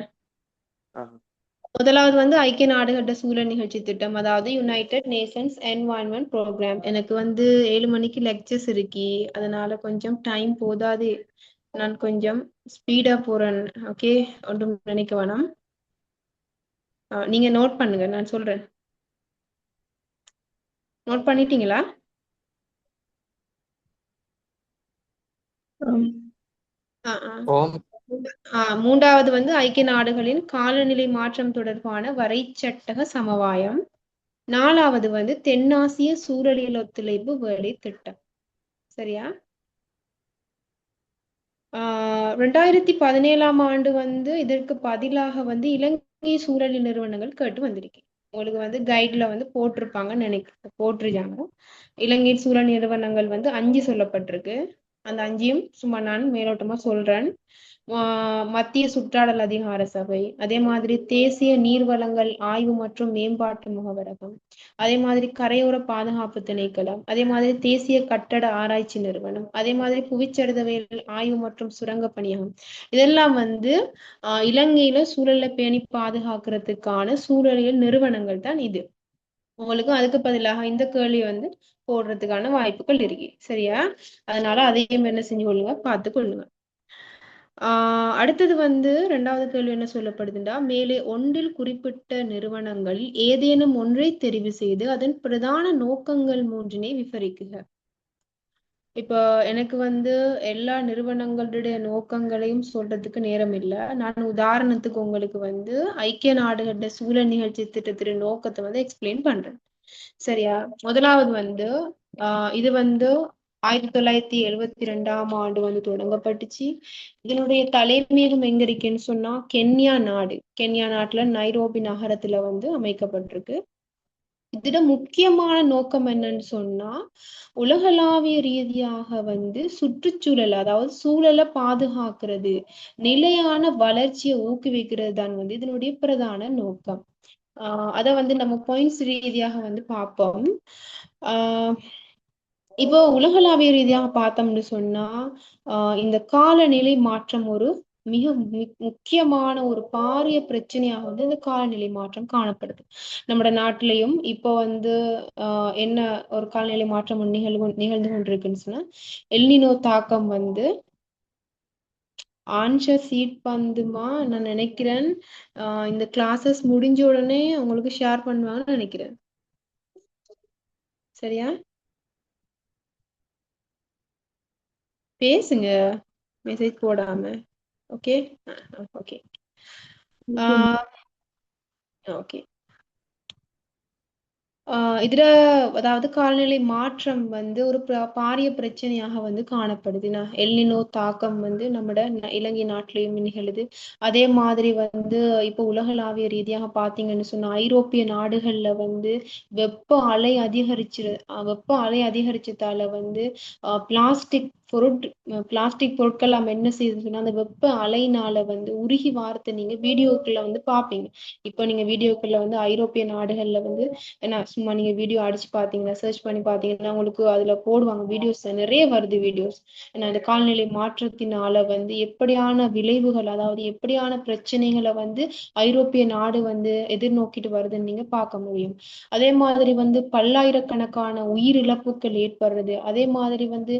முதலாவது வந்து ஐக்கிய நாடுகளோட சூழல் நிகழ்ச்சி திட்டம், அதாவது யுனைடெட் நேஷன்ஸ் என்வாயன்மெண்ட் ப்ரோக்ராம். எனக்கு வந்து 7 மணிக்கு லெக்சர்ஸ் இருக்கி, அதனால கொஞ்சம் டைம் போதாது. நான் கொஞ்சம் ஸ்பீடா போறேன். ஓகே, ஒன்றும் நினைக்க வேணாம். நீங்க நோட் பண்ணுங்க, நான் சொல்றேன். நோட் பண்ணிட்டீங்களா? ஆ ஆ ஓம். மூன்றாவது வந்து ஐக்கிய நாடுகளின் காலநிலை மாற்றம் தொடர்பான வரைச்சட்டக சமவாயம். நாலாவது வந்து தென்னாசிய சூழலியல் ஒத்துழைப்பு வேலை திட்டம். சரியா? 2017ஆம் ஆண்டு வந்து இதற்கு பதிலாக வந்து இலங்கை சூழலியல் நிறுவனங்கள் கேட்டு வந்திருக்கு. உங்களுக்கு வந்து கைட்ல வந்து போட்டிருப்பாங்கன்னு போட்டிருக்காங்க. இலங்கை சூழல் நிறுவனங்கள் வந்து 5 சொல்லப்பட்டிருக்கு. அந்த 5யும் சும்மா நான் மேலோட்டமா சொல்றேன். மத்திய சுற்றாடல் அதிகார சபை, அதே மாதிரி தேசிய நீர்வளங்கள் ஆய்வு மற்றும் மேம்பாட்டு முகவரகம், அதே மாதிரி கரையோர பாதுகாப்பு திணைக்களம், அதே மாதிரி தேசிய கட்டட ஆராய்ச்சி நிறுவனம், அதே மாதிரி புவிச்சரிதவியல் ஆய்வு மற்றும் சுரங்க பணியகம். இதெல்லாம் வந்து இலங்கையில சூழலை பேணி பாதுகாக்கிறதுக்கான சூழலியல் நிறுவனங்கள் தான் இது. உங்களுக்கு அதுக்கு பதிலாக இந்த கேள்வி வந்து போடுறதுக்கான வாய்ப்புகள் இருக்கு. சரியா? அதனால அதையும் என்ன செஞ்சு கொள்ளுங்க, பார்த்து கொள்ளுங்க. அடுத்தது வந்து 2வது கேள்வி என்ன சொல்லப்படுதுண்டா, மேலே ஒன்றில் குறிப்பிட்ட நிறுவனங்கள் ஏதேனும் ஒன்றை தெரிவு செய்து அதன் பிரதான நோக்கங்கள் 3னை விவரிக்குக. இப்போ எனக்கு வந்து எல்லா நிறுவனங்களுடைய நோக்கங்களையும் சொல்றதுக்கு நேரம் இல்லை. நான் உதாரணத்துக்கு உங்களுக்கு வந்து ஐக்கிய நாடுகளோட சூழல் நிகழ்ச்சி திட்டத்தின் நோக்கத்தை வந்து எக்ஸ்பிளைன் பண்றேன். சரியா? முதலாவது வந்து இது வந்து 1972ஆம் ஆண்டு வந்து தொடங்கப்பட்டுச்சு. இதனுடைய தலைமையகம் எங்க இருக்குன்னு சொன்னா கென்யா நாடு. கென்யா நாட்டுல நைரோபி நகரத்துல வந்து அமைக்கப்பட்டிருக்கு. இதோட முக்கியமான நோக்கம் என்னன்னு சொன்னா உலகளாவிய ரீதியாக வந்து சுற்றுச்சூழல், அதாவது சூழலை பாதுகாக்கிறது, நிலையான வளர்ச்சியை ஊக்குவிக்கிறது தான் வந்து இதனுடைய பிரதான நோக்கம். அதை வந்து நம்ம பாயிண்ட்ஸ் ரீதியாக வந்து பார்ப்போம். இப்போ உலகளாவிய ரீதியாக பார்த்தோம்னு சொன்னா இந்த காலநிலை மாற்றம் ஒரு மிக முக்கியமான ஒரு பாரிய பிரச்சனையாக வந்து இந்த காலநிலை மாற்றம் காணப்படுது. நம்ம நாட்டிலையும் இப்போ வந்து என்ன ஒரு காலநிலை மாற்றம் நிகழ்ந்து கொண்டிருக்குன்னு சொன்னா எல்னினோ தாக்கம் வந்து ஆன்சர் சீட் வந்துமா நான் நினைக்கிறேன். இந்த கிளாஸஸ் முடிஞ்ச உடனே உங்களுக்கு ஷேர் பண்ணுவாங்கன்னு நினைக்கிறேன். சரியா? பேசுங்க, மெசேஜ் போடாம. Okay okay okay. இதுல அதாவது காலநிலை மாற்றம் வந்து ஒரு பாரிய பிரச்சனையாக வந்து காணப்படுது. எல்னினோ தாக்கம் வந்து நம்மட இலங்கை நாட்டிலையும் நிகழுது. அதே மாதிரி வந்து இப்போ உலகளாவிய ரீதியாக பார்த்தீங்கன்னு சொன்னா ஐரோப்பிய நாடுகள்ல வந்து வெப்ப அலை அதிகரிச்சதால வந்து பிளாஸ்டிக் பொருட்கள் நம்ம என்ன செய்யுதுன்னா அந்த வெப்ப அலைனால வந்து உருகி வாரத்தை நீங்க வீடியோக்குள்ள வந்து பாப்பீங்க. இப்போ நீங்க வீடியோக்குள்ள வந்து ஐரோப்பிய நாடுகள்ல வந்து ஏன்னா சும்மா நீங்க வீடியோ அடிச்சு பாத்தீங்கன்னா சர்ச் பண்ணி பாத்தீங்கன்னா உங்களுக்கு அதுல போடுவாங்க வீடியோஸ், நிறைய வருது வீடியோஸ். ஏன்னா இந்த காலநிலை மாற்றத்தினால வந்து எப்படியான விளைவுகள், அதாவது எப்படியான பிரச்சனைகளை வந்து ஐரோப்பிய நாடு வந்து எதிர்நோக்கிட்டு வருதுன்னு நீங்க பார்க்க முடியும். அதே மாதிரி வந்து பல்லாயிரக்கணக்கான உயிரிழப்புகள் ஏற்படுறது, அதே மாதிரி வந்து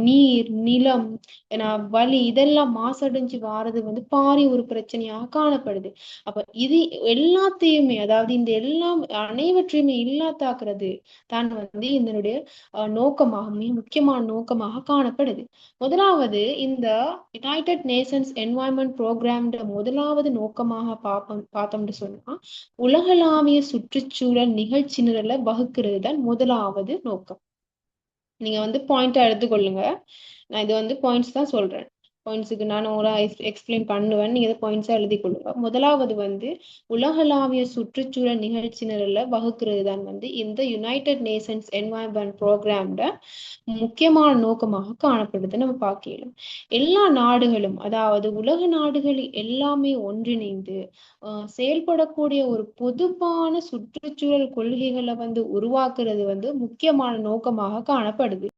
நீர், நிலம், ஏன்னா வலி, இதெல்லாம் மாசடைஞ்சு வாரது வந்து பாரிய ஒரு பிரச்சனையாக காணப்படுது. அப்ப இது எல்லாத்தையுமே, அதாவது இந்த எல்லாம் அனைவற்றையுமே இல்லாதாக்குறது தான் வந்து இதனுடைய நோக்கமாக, மிக முக்கியமான நோக்கமாக காணப்படுது. முதலாவது இந்த யுனைடெட் நேஷன்ஸ் என்வாயன்மெண்ட் ப்ரோக்ராம் முதலாவது நோக்கமாக பார்த்தோம்னு சொன்னா உலகளாவிய சுற்றுச்சூழல் நிகழ்ச்சி நிரலை வகுக்கிறது தான் முதலாவது நோக்கம். நீங்க வந்து பாயிண்டா எடுத்துக்கொள்ளுங்க. நான் இது வந்து பாயிண்ட்ஸ் தான் சொல்றேன். பாயிண்ட்ஸுக்கு நான் ஒரு எக்ஸ்பிளைன் பண்ணுவேன், நீங்க இதை பாயிண்ட்ஸா எழுதி கொள்ளுங்க. முதலாவது வந்து உலகளாவிய சுற்றுச்சூழல் நிகழ்ச்சி நிரல வகுக்கிறது தான் வந்து இந்த யுனைடெட் நேஷன்ஸ் என்வாயன்மெண்ட் ப்ரோக்ராம்ல முக்கியமான நோக்கமாக காணப்படுது. நம்ம பார்க்கலாம் எல்லா நாடுகளும், அதாவது உலக நாடுகள் எல்லாமே ஒன்றிணைந்து செயல்படக்கூடிய ஒரு பொதுவான சுற்றுச்சூழல் கொள்கைகளை வந்து உருவாக்குறது வந்து முக்கியமான நோக்கமாக காணப்படுது.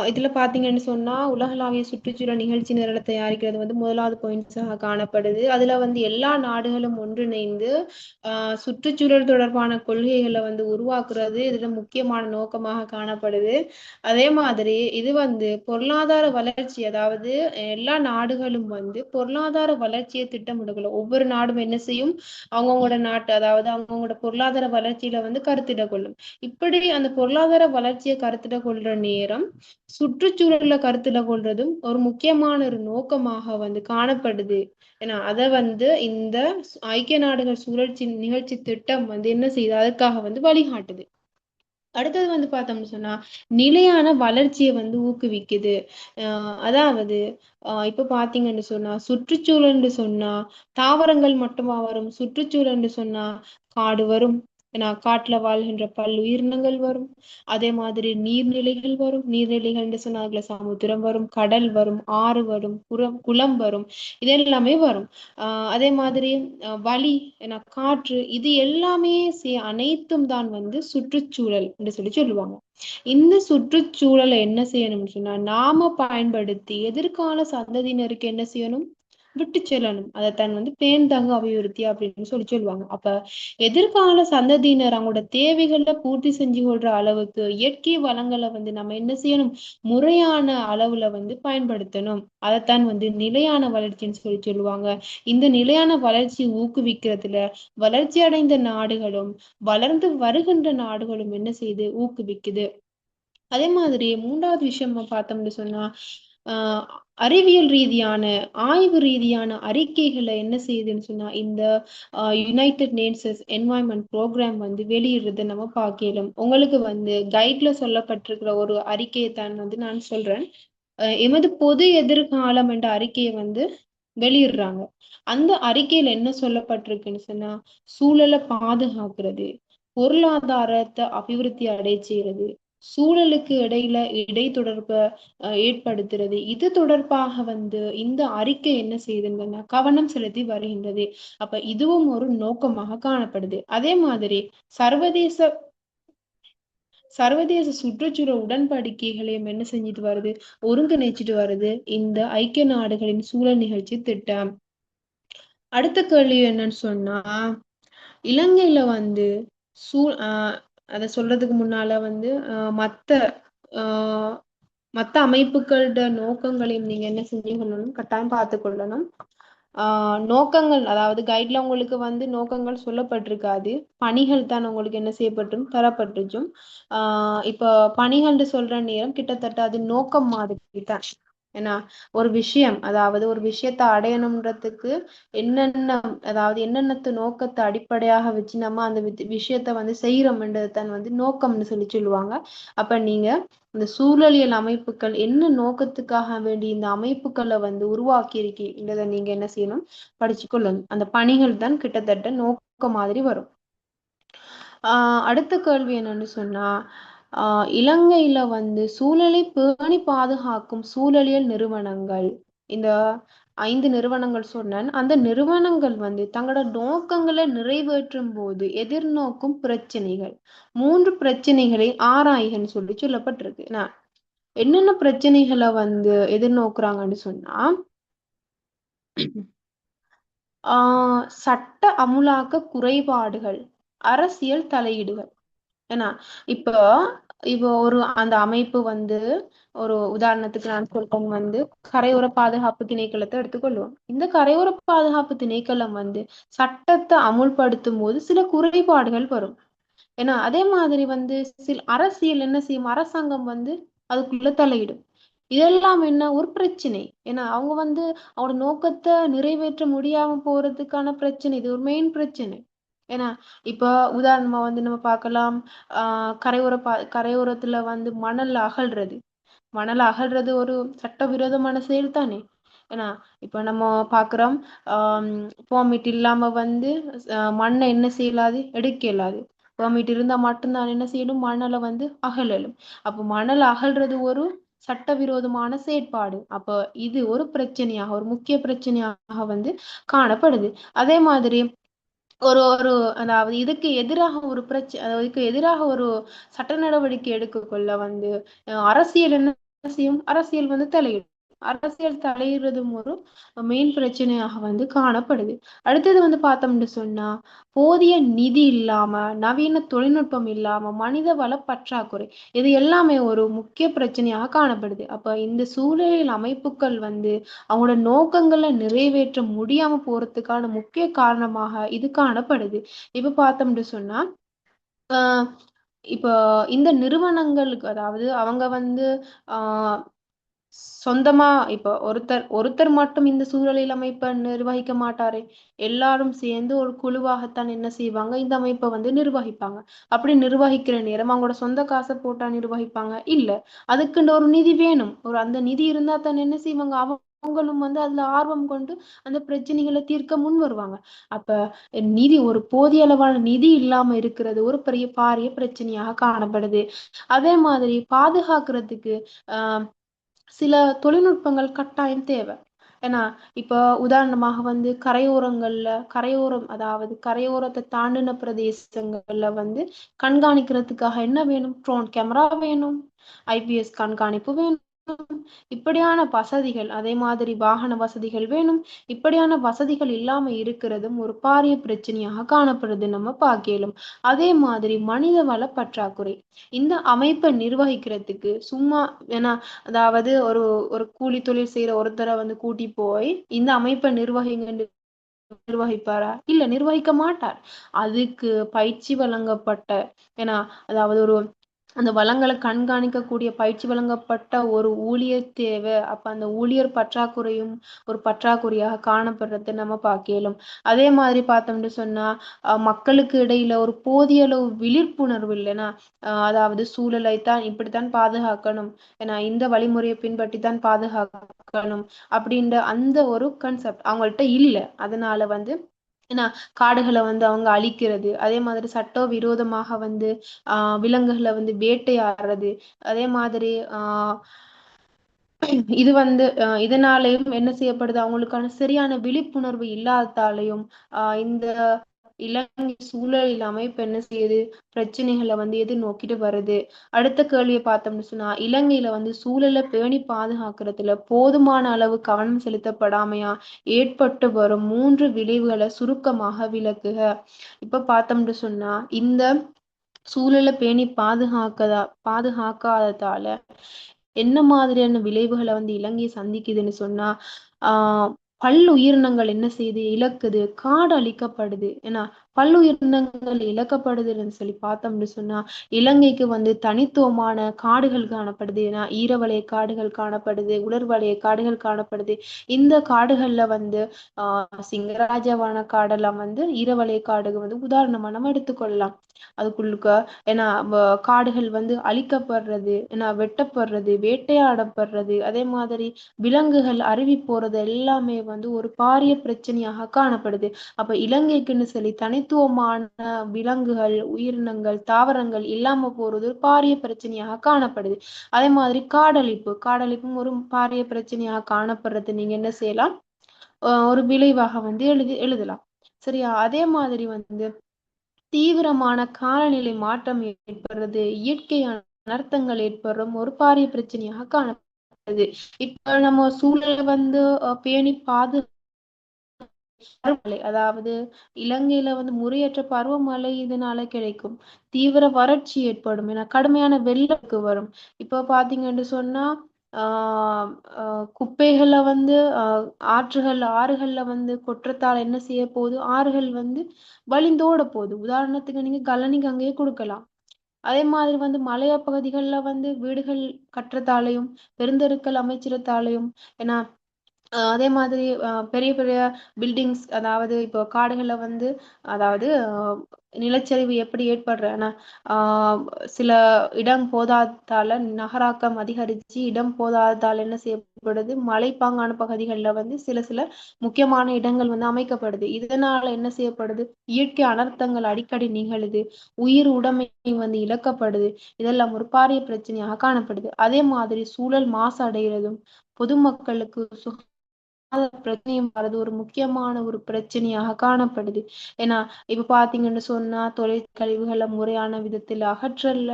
இதுல பாத்தீங்கன்னு சொன்னா உலகளாவிய சுற்றுச்சூழல் நிகழ்ச்சி நிரலை தயாரிக்கிறது வந்து முதலாவது பாயிண்ட்ஸாக காணப்படுது. அதுல வந்து எல்லா நாடுகளும் ஒன்றிணைந்து சுற்றுச்சூழல் தொடர்பான கொள்கைகளை வந்து உருவாக்குறது இதுல முக்கியமான நோக்கமாக காணப்படுது. அதே மாதிரி இது வந்து பொருளாதார வளர்ச்சி, அதாவது எல்லா நாடுகளும் வந்து பொருளாதார வளர்ச்சியை திட்டமிடக்கல. ஒவ்வொரு நாடும் என்ன செய்யும், அவங்கவுங்களோட நாட்டு, அதாவது அவங்கவுங்களோட பொருளாதார வளர்ச்சியில வந்து கருத்திட கொள்ளும். இப்படி அந்த பொருளாதார வளர்ச்சியை கருத்திட கொள்ற நேரம் சுற்றுச்சூழல கருத்துல கொள்றதும் ஒரு முக்கியமான ஒரு நோக்கமாக வந்து காணப்படுது. ஏன்னா அதை வந்து இந்த ஐக்கிய நாடுகள் சுழற்சி நிகழ்ச்சி திட்டம் வந்து என்ன செய்யுது, அதுக்காக வந்து வழிகாட்டுது. அடுத்தது வந்து பார்த்தோம்னு சொன்னா நிலையான வளர்ச்சியை வந்து ஊக்குவிக்குது. அதாவது இப்ப பாத்தீங்கன்னு சொன்னா சுற்றுச்சூழல்னு சொன்னா தாவரங்கள் மட்டுமா வரும், சுற்றுச்சூழல்னு சொன்னா காடு வரும், ஏன்னா காட்டுல வாழ்கின்ற பல்லுயிரினங்கள் வரும். அதே மாதிரி நீர்நிலைகள் வரும், நீர்நிலைகள்னு சொன்னா அதுல சமுத்திரம் வரும், கடல் வரும், ஆறு வரும், குளம் வரும், இது எல்லாமே வரும். அதே மாதிரி வழி, ஏன்னா காற்று, இது எல்லாமே அனைத்தும் தான் வந்து சுற்றுச்சூழல் என்று சொல்லி சொல்லுவாங்க. இந்த சுற்றுச்சூழலை என்ன செய்யணும்னு சொன்னா நாம பயன்படுத்தி எதிர்கால சந்ததியினருக்கு என்ன செய்யணும், விட்டு செல்லணும். அதைத்தான் வந்து பேண்தகு அபிவிருத்தி அப்படின்னு சொல்லி சொல்லுவாங்க. அப்ப எதிர்கால சந்ததியினர் அவங்களோட தேவைகளை பூர்த்தி செஞ்சு கொள்ற அளவுக்கு இயற்கை வளங்களை வந்து நம்ம என்ன செய்யணும், முறையான அளவுல வந்து பயன்படுத்தணும். அதைத்தான் வந்து நிலையான வளர்ச்சின்னு சொல்லி சொல்லுவாங்க. இந்த நிலையான வளர்ச்சி ஊக்குவிக்கிறதுல வளர்ச்சி அடைந்த நாடுகளும் வளர்ந்து வருகின்ற நாடுகளும் என்ன செய்யுது, ஊக்குவிக்குது. அதே மாதிரி மூன்றாவது விஷயம் பார்த்தோம்னு சொன்னா ஆஹ் அறிவியல் ரீதியான ஆய்வு ரீதியான அறிக்கைகளை என்ன செய்யுதுன்னு சொன்னா இந்த யுனைடெட் நேஷன்ஸ் என்வாயன்மெண்ட் ப்ரோக்ராம் வந்து வெளியிடுறதை நம்ம பார்க்கலாம். உங்களுக்கு வந்து கைட்ல சொல்லப்பட்டிருக்கிற ஒரு அறிக்கையை தான் வந்து நான் சொல்றேன். எமது பொது எதிர்காலம் என்ற அறிக்கையை வந்து வெளியிடுறாங்க. அந்த அறிக்கையில என்ன சொல்லப்பட்டிருக்குன்னு சொன்னா சூழலை பாதுகாக்கிறது, பொருளாதாரத்தை அபிவிருத்தி அடைய செய்யறது, சூழலுக்கு இடையில இடைத்தொடர்பை ஏற்படுத்துறது, இது தொடர்பாக வந்து இந்த அறிக்கை என்ன செய்யுதுன்னா கவனம் செலுத்தி வருகின்றது. அப்ப இதுவும் ஒரு நோக்கமாக காணப்படுது. அதே மாதிரி சர்வதேச சர்வதேச சுற்றுச்சூழல் உடன்படிக்கைகளையும் என்ன செஞ்சுட்டு வருது, ஒருங்கிணைச்சிட்டு வருது இந்த ஐக்கிய நாடுகளின் சூழல் நிகழ்ச்சி திட்டம். அடுத்த கேள்வி என்னன்னு சொன்னா இலங்கையில வந்து அத சொல்றதுக்கு முன்னால வந்து மத்த அமைப்புகளோட நோக்கங்களையும் நீங்க என்ன செஞ்சு கொள்ளணும், கட்டாயம் பார்த்து கொள்ளணும். நோக்கங்கள், அதாவது கைட்ல உங்களுக்கு வந்து நோக்கங்கள் சொல்லப்பட்டிருக்காது, பணிகள் தான் உங்களுக்கு என்ன செய்யப்பட்டும் தரப்பட்டுச்சும். இப்ப பணிகள்னு சொல்ற நேரம் கிட்டத்தட்ட அது நோக்கம் மாதிரி தான். ஏன்னா ஒரு விஷயம், அதாவது ஒரு விஷயத்தை அடையணுன்றதுக்கு என்னென்ன, அதாவது என்னென்னத்து நோக்கத்தை அடிப்படையாக வச்சு நம்ம அந்த விஷயத்த வந்து செய்யறோம்ன்றது தான் வந்து நோக்கம்னு சொல்லி சொல்லுவாங்க. அப்ப நீங்க இந்த சூழலியல் அமைப்புகள் என்ன நோக்கத்துக்காக வேண்டி இந்த அமைப்புகளை வந்து உருவாக்கி இருக்கீங்கன்றதை நீங்க என்ன செய்யணும், படிச்சு கொள்ளணும். அந்த பணிகள் தான் கிட்டத்தட்ட நோக்க மாதிரி வரும். அடுத்த கேள்வி என்னன்னு சொன்னா இலங்கையில வந்து சூழலை பேணி பாதுகாக்கும் சூழலியல் நிறுவனங்கள், இந்த 5 நிறுவனங்கள் சொன்னேன். அந்த நிறுவனங்கள் வந்து தங்களோட நோக்கங்களை நிறைவேற்றும் போது எதிர்நோக்கும் பிரச்சனைகள், 3 பிரச்சனைகளை ஆராய்கன்னு சொல்லி சொல்லப்பட்டிருக்கு. என்னென்ன பிரச்சனைகளை வந்து எதிர்நோக்குறாங்கன்னு சொன்னா சட்ட அமுலாக்க குறைபாடுகள், அரசியல் தலையீடுகள். ஏன்னா இப்போ இப்போ அந்த அமைப்பு வந்து ஒரு உதாரணத்துக்கு நான் சொல்றேன் வந்து கரையோர பாதுகாப்பு திணைக்களத்தை எடுத்துக்கொள்வோம். இந்த கரையோர பாதுகாப்பு திணைக்களம் வந்து சட்டத்தை அமுல்படுத்தும் போது சில குறைபாடுகள் வரும். ஏன்னா அதே மாதிரி வந்து சில அரசியல் என்ன செய்யும், அரசாங்கம் வந்து அதுக்குள்ள தலையிடும். இதெல்லாம் என்ன ஒரு பிரச்சனை. ஏன்னா அவங்க வந்து அவங்களோட நோக்கத்தை நிறைவேற்ற முடியாம போறதுக்கான பிரச்சனை, இது ஒரு மெயின் பிரச்சனை. ஏன்னா இப்ப உதாரணமா வந்து நம்ம பார்க்கலாம், கரையோரத்துல வந்து மணல் அகழ்றது ஒரு சட்டவிரோதமான செயல் தானே. ஏன்னா இப்ப நம்ம பாக்குறோம், பெர்மிட் இல்லாம வந்து மண்ணை என்ன செய்யலாது, எடுக்க இயலாது. பெர்மிட் இருந்தா மட்டும்தான் என்ன செய்யணும், மணலை வந்து அகழலும். அப்ப மணல் அகழ்றது ஒரு சட்டவிரோதமான செயற்பாடு. அப்ப இது ஒரு பிரச்சனையாக, ஒரு முக்கிய பிரச்சனையாக வந்து காணப்படுது. அதே மாதிரி ஒரு ஒரு அதாவது இதுக்கு எதிராக ஒரு இதுக்கு எதிராக ஒரு சட்ட நடவடிக்கை எடுக்கக்குள்ள வந்து அரசியல் என்ன செய்யும்? அரசியல் வந்து தலையிடும். அரசியல் தலையிடுறதும் ஒரு மெயின் பிரச்சனையாக வந்து காணப்படுது. அடுத்தது வந்து பார்த்தோம்னு சொன்னா போதிய நிதி இல்லாம, நவீன தொழில்நுட்பம் இல்லாம, மனித வள பற்றாக்குறை இது எல்லாமே ஒரு முக்கிய பிரச்சனையாக காணப்படுது. அப்ப இந்த சூழலியல் அமைப்புகள் வந்து அவங்களோட நோக்கங்களை நிறைவேற்ற முடியாம போறதுக்கான முக்கிய காரணமாக இது காணப்படுது. இப்ப பார்த்தோம்னு சொன்னா ஆஹ் இப்போ இந்த நிறுவனங்களுக்கு அதாவது அவங்க வந்து ஆஹ் சொந்தமா இப்ப ஒருத்தர் ஒருத்தர் மட்டும் இந்த சூழலில் அமைப்பை நிர்வகிக்க மாட்டாரே. எல்லாரும் சேர்ந்து ஒரு குழுவாகத்தான் என்ன செய்வாங்க, இந்த அமைப்பை வந்து நிர்வகிப்பாங்க. அப்படி நிர்வகிக்கிற நேரம் அவங்களோட சொந்த காசை போட்டா நிர்வகிப்பாங்க இல்ல. அதுக்குன்ற ஒரு நிதி வேணும். ஒரு அந்த நிதி இருந்தா தான் என்ன செய்வாங்க, அவங்களும் வந்து அதுல ஆர்வம் கொண்டு அந்த பிரச்சனைகளை தீர்க்க முன் வருவாங்க. அப்ப நிதி ஒரு போதிய அளவான நிதி இல்லாம இருக்கிறது ஒரு பெரிய பாரிய பிரச்சனையாக காணப்படுது. அதே மாதிரி பாதுகாக்கிறதுக்கு ஆஹ் சில தொழில்நுட்பங்கள் கட்டாயம் தேவை. ஏன்னா இப்ப உதாரணமாக வந்து கரையோரம் அதாவது கரையோரத்தை தாண்டின பிரதேசங்கள்ல வந்து கண்காணிக்கிறதுக்காக என்ன வேணும்? ட்ரோன் கேமரா வேணும், ஐபிஎஸ் கண்காணிப்பு வேணும். இப்படியான வசதிகள், அதே மாதிரி வாகன வசதிகள் வேணும். இப்படியான வசதிகள் இல்லாம இருக்கிறதும் ஒரு பாரிய பிரச்சனையாக காணப்படுது நம்ம பார்க்கலும். அதே மாதிரி மனித வள பற்றாக்குறை இந்த அமைப்பை நிர்வகிக்கிறதுக்கு சும்மா ஏன்னா அதாவது ஒரு ஒரு கூலி தொழில் செய்யற ஒருத்தரை வந்து கூட்டி போய் இந்த அமைப்பை நிர்வகிப்பாரா? இல்ல, நிர்வகிக்க மாட்டார். அதுக்கு பயிற்சி வழங்கப்பட்ட ஏன்னா அதாவது ஒரு அந்த வளங்களை கண்காணிக்கக்கூடிய பயிற்சி வழங்கப்பட்ட ஒரு ஊழியர் தேவை. அப்ப அந்த ஊழியர் பற்றாக்குறையும் ஒரு பற்றாக்குறையாக காணப்படுறதை நம்ம பார்க்கலும். அதே மாதிரி பார்த்தோம்னு சொன்னா மக்களுக்கு இடையில ஒரு போதிய அளவு விழிப்புணர்வு இல்லைன்னா அதாவது சூழலை தான் இப்படித்தான் பாதுகாக்கணும், ஏன்னா இந்த வழிமுறையை பின்பற்றி தான் பாதுகாக்கணும் அப்படின்ற அந்த ஒரு கன்செப்ட் அவங்கள்ட்ட இல்லை. அதனால வந்து ஏன்னா காடுகளை வந்து அவங்க அழிக்கிறது, அதே மாதிரி சட்ட விரோதமாக வந்து விலங்குகளை வந்து வேட்டையாடுறது, அதே மாதிரி இது வந்து இதனாலேயும் என்ன செய்யப்படுது, அவங்களுக்கான சரியான விழிப்புணர்வு இல்லாததாலையும் இந்த இலங்கை சூழலில் அமைப்பு என்ன செய்யுது, பிரச்சனைகளை வந்து எதிர்நோக்கிட்டு வருது. அடுத்த கேள்வியை பார்த்தோம்னு சொன்னா இலங்கையில வந்து சூழலை பேணி பாதுகாக்கிறதுல போதுமான அளவு கவனம் செலுத்தப்படாமையா ஏற்பட்டு வரும் 3 விளைவுகளை சுருக்கமாக விளக்குக. இப்ப பார்த்தோம்னு சொன்னா இந்த சூழலை பேணி பாதுகாக்காததால என்ன மாதிரியான விளைவுகளை வந்து இலங்கையை சந்திக்குதுன்னு சொன்னா பல்லுயிரினங்கள் என்ன செய்யுது, இழக்குது, காடு அழிக்கப்படுது. ஏன்னா பல்லுயிரினங்கள் இழக்கப்படுதுன்னு சொல்லி பார்த்தோம்னு சொன்னா இலங்கைக்கு வந்து தனித்துவமான காடுகள் காணப்படுது. ஏன்னா ஈரவலய காடுகள் காணப்படுது, உலர்வலய காடுகள் காணப்படுது. இந்த காடுகள்ல வந்து சிங்கராஜவான காடெல்லாம் வந்து ஈரவலய காடுகள் வந்து உதாரணமா நம்ம எடுத்துக்கொள்ளலாம். அதுக்குள்ளுக்க ஏன்னா காடுகள் வந்து அழிக்கப்படுறது, ஏன்னா வெட்டப்படுறது, வேட்டையாடப்படுறது, அதே மாதிரி விலங்குகள் அருவி போறது எல்லாமே வந்து ஒரு பாரிய பிரச்சனையாக காணப்படுது. அப்ப இலங்கைக்குன்னு சொல்லி தனித்துவமான விலங்குகள், உயிரினங்கள், தாவரங்கள் இல்லாம போறது ஒரு பாரிய பிரச்சனையாக காணப்படுது. அதே மாதிரி காடழிப்பும் ஒரு பாரிய பிரச்சனையாக காணப்படுறது நீங்க என்ன செய்யலாம், ஒரு விளைவாக வந்து எழுதலாம். சரியா? அதே மாதிரி வந்து தீவிரமான காலநிலை மாற்றம் ஏற்படுறது, இயற்கை அனர்த்தங்கள் ஏற்படுறோம் ஒரு பாரிய பிரச்சனையாக காணப்படுது. இப்ப நம்ம சூழலை வந்து பேணி பருவமழை அதாவது இலங்கையில வந்து முறையற்ற பருவமழை இதனால கிடைக்கும். தீவிர வறட்சி ஏற்படும், ஏன்னா கடுமையான வெள்ளத்துக்கு வரும். இப்ப பாத்தீங்கன்னு சொன்னா குப்பைகளை வந்து ஆறுகள்ல வந்து கொற்றத்தால் என்ன செய்ய போகுது, ஆறுகள் வந்து வழிந்தோட போகுது. உதாரணத்துக்கு நீங்க கல்லணை கங்கையை கொடுக்கலாம். அதே மாதிரி வந்து மலைய பகுதிகளில் வந்து வீடுகள் கட்டுறதாலையும் பெருந்தெருக்கள் அமைச்சிடத்தாலையும் ஏன்னா அதே மாதிரி பெரிய பெரிய பில்டிங்ஸ் அதாவது இப்போ காடுகளை வந்து அதாவது நிலச்சரிவு எப்படி ஏற்படுறேன்னா சில இடம் போதாதால நகராக்கம் அதிகரிச்சு இடம் போதாதால் என்ன செய்யப்படுது, மலைப்பாங்கான பகுதிகளில் வந்து சில சில முக்கியமான இடங்கள் வந்து அமைக்கப்படுது. இதனால என்ன செய்யப்படுது, இயற்கை அனர்த்தங்கள் அடிக்கடி நிகழுது, உயிர் உடைமை வந்து இழக்கப்படுது. இதெல்லாம் ஒரு பாரிய பிரச்சனையாக காணப்படுது. அதே மாதிரி சூழல் மாசு அடைகிறதும் பொதுமக்களுக்கு பிரச்சனையும் வர்றது ஒரு முக்கியமான ஒரு பிரச்சனையாக காணப்படுது. ஏன்னா இப்ப பாத்தீங்கன்னு சொன்னா தொழிற்கழிவுகளை முறையான விதத்தில் அகற்றல்ல,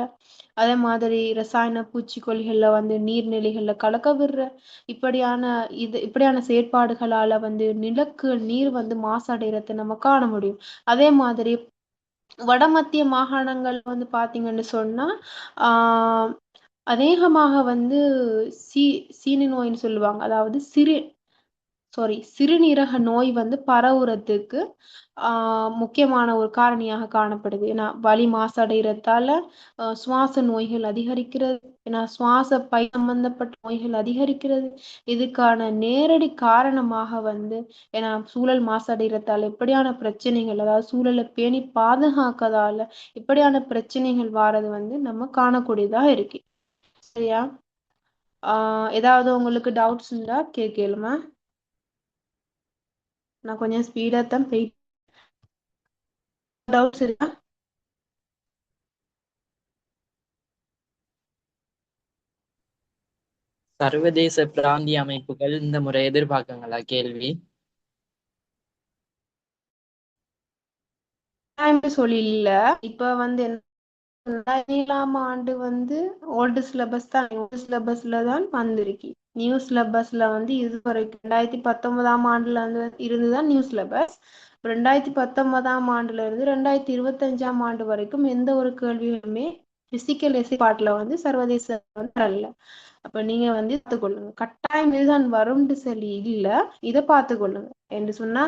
அதே மாதிரி ரசாயன பூச்சிக்கொல்லிகள்ல வந்து நீர்நிலைகள்ல கலக்க விடுற இப்படியான செயற்பாடுகளால வந்து நிலக்கு நீர் வந்து மாசடைறதை நம்ம காண முடியும். அதே மாதிரி வடமத்திய மாகாணங்கள் வந்து பாத்தீங்கன்னு சொன்னா ஆஹ் அநேகமாக வந்து சீ சீனி நோய்ன்னு சொல்லுவாங்க. அதாவது சிறுநீரக நோய் வந்து பரவுறதுக்கு முக்கியமான ஒரு காரணியாக காணப்படுது. ஏன்னா வலி மாசடைகிறதால சுவாச நோய்கள் அதிகரிக்கிறது, ஏன்னா சுவாச பை சம்பந்தப்பட்ட நோய்கள் அதிகரிக்கிறது. இதுக்கான நேரடி காரணமாக வந்து ஏன்னா சூழல் மாசடைகிறதால இப்படியான பிரச்சனைகள், அதாவது சூழலை பேணி பாதுகாக்கதால இப்படியான பிரச்சனைகள் வாரது வந்து நம்ம காணக்கூடியதா இருக்கு. சரியா? ஏதாவது உங்களுக்கு டவுட்ஸ் இருந்தா கேளுமா. நான் கொஞ்சம் ஸ்பீடா தான் போய் டவுட்ஸ் இருக்கா? சர்வதேச பிராந்திய அமைப்புகள் இந்த முறை எதிர்பார்க்குங்களா கேள்வி? சொல்லி இல்ல. இப்ப வந்து 2007ஆம் ஆண்டு வந்து ஓல்டு சிலபஸ் தான், ஓல்டு சிலபஸ்ல தான் வந்திருக்கு. நியூ சிலபஸ்ல வந்து இதுவரைக்கும் 2019ஆம் ஆண்டுல இருந்துதான் நியூ சிலபஸ். 2019ஆம் ஆண்டுல இருந்து 2025ஆம் ஆண்டு வரைக்கும் எந்த ஒரு கேள்வியுமே பிசிக்கல் எஸ்ஏ பார்ட்ல வந்து சர்வதேச வந்து வரல. அப்ப நீங்க வந்து பார்த்துக்கொள்ளுங்க, கட்டாயம் இதுதான் வரும்னு சொல்லி இல்ல, இதை பார்த்துக்கொள்ளுங்க. என்று சொன்னா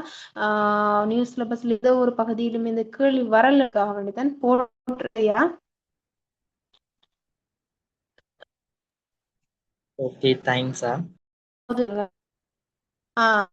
நியூ சிலபஸ்ல ஏதோ ஒரு பகுதியிலும் இந்த கேள்வி வரலுக்காக வேண்டிதான் போடுறியா. ஓகே, தேங்க்ஸா. ஆஹ்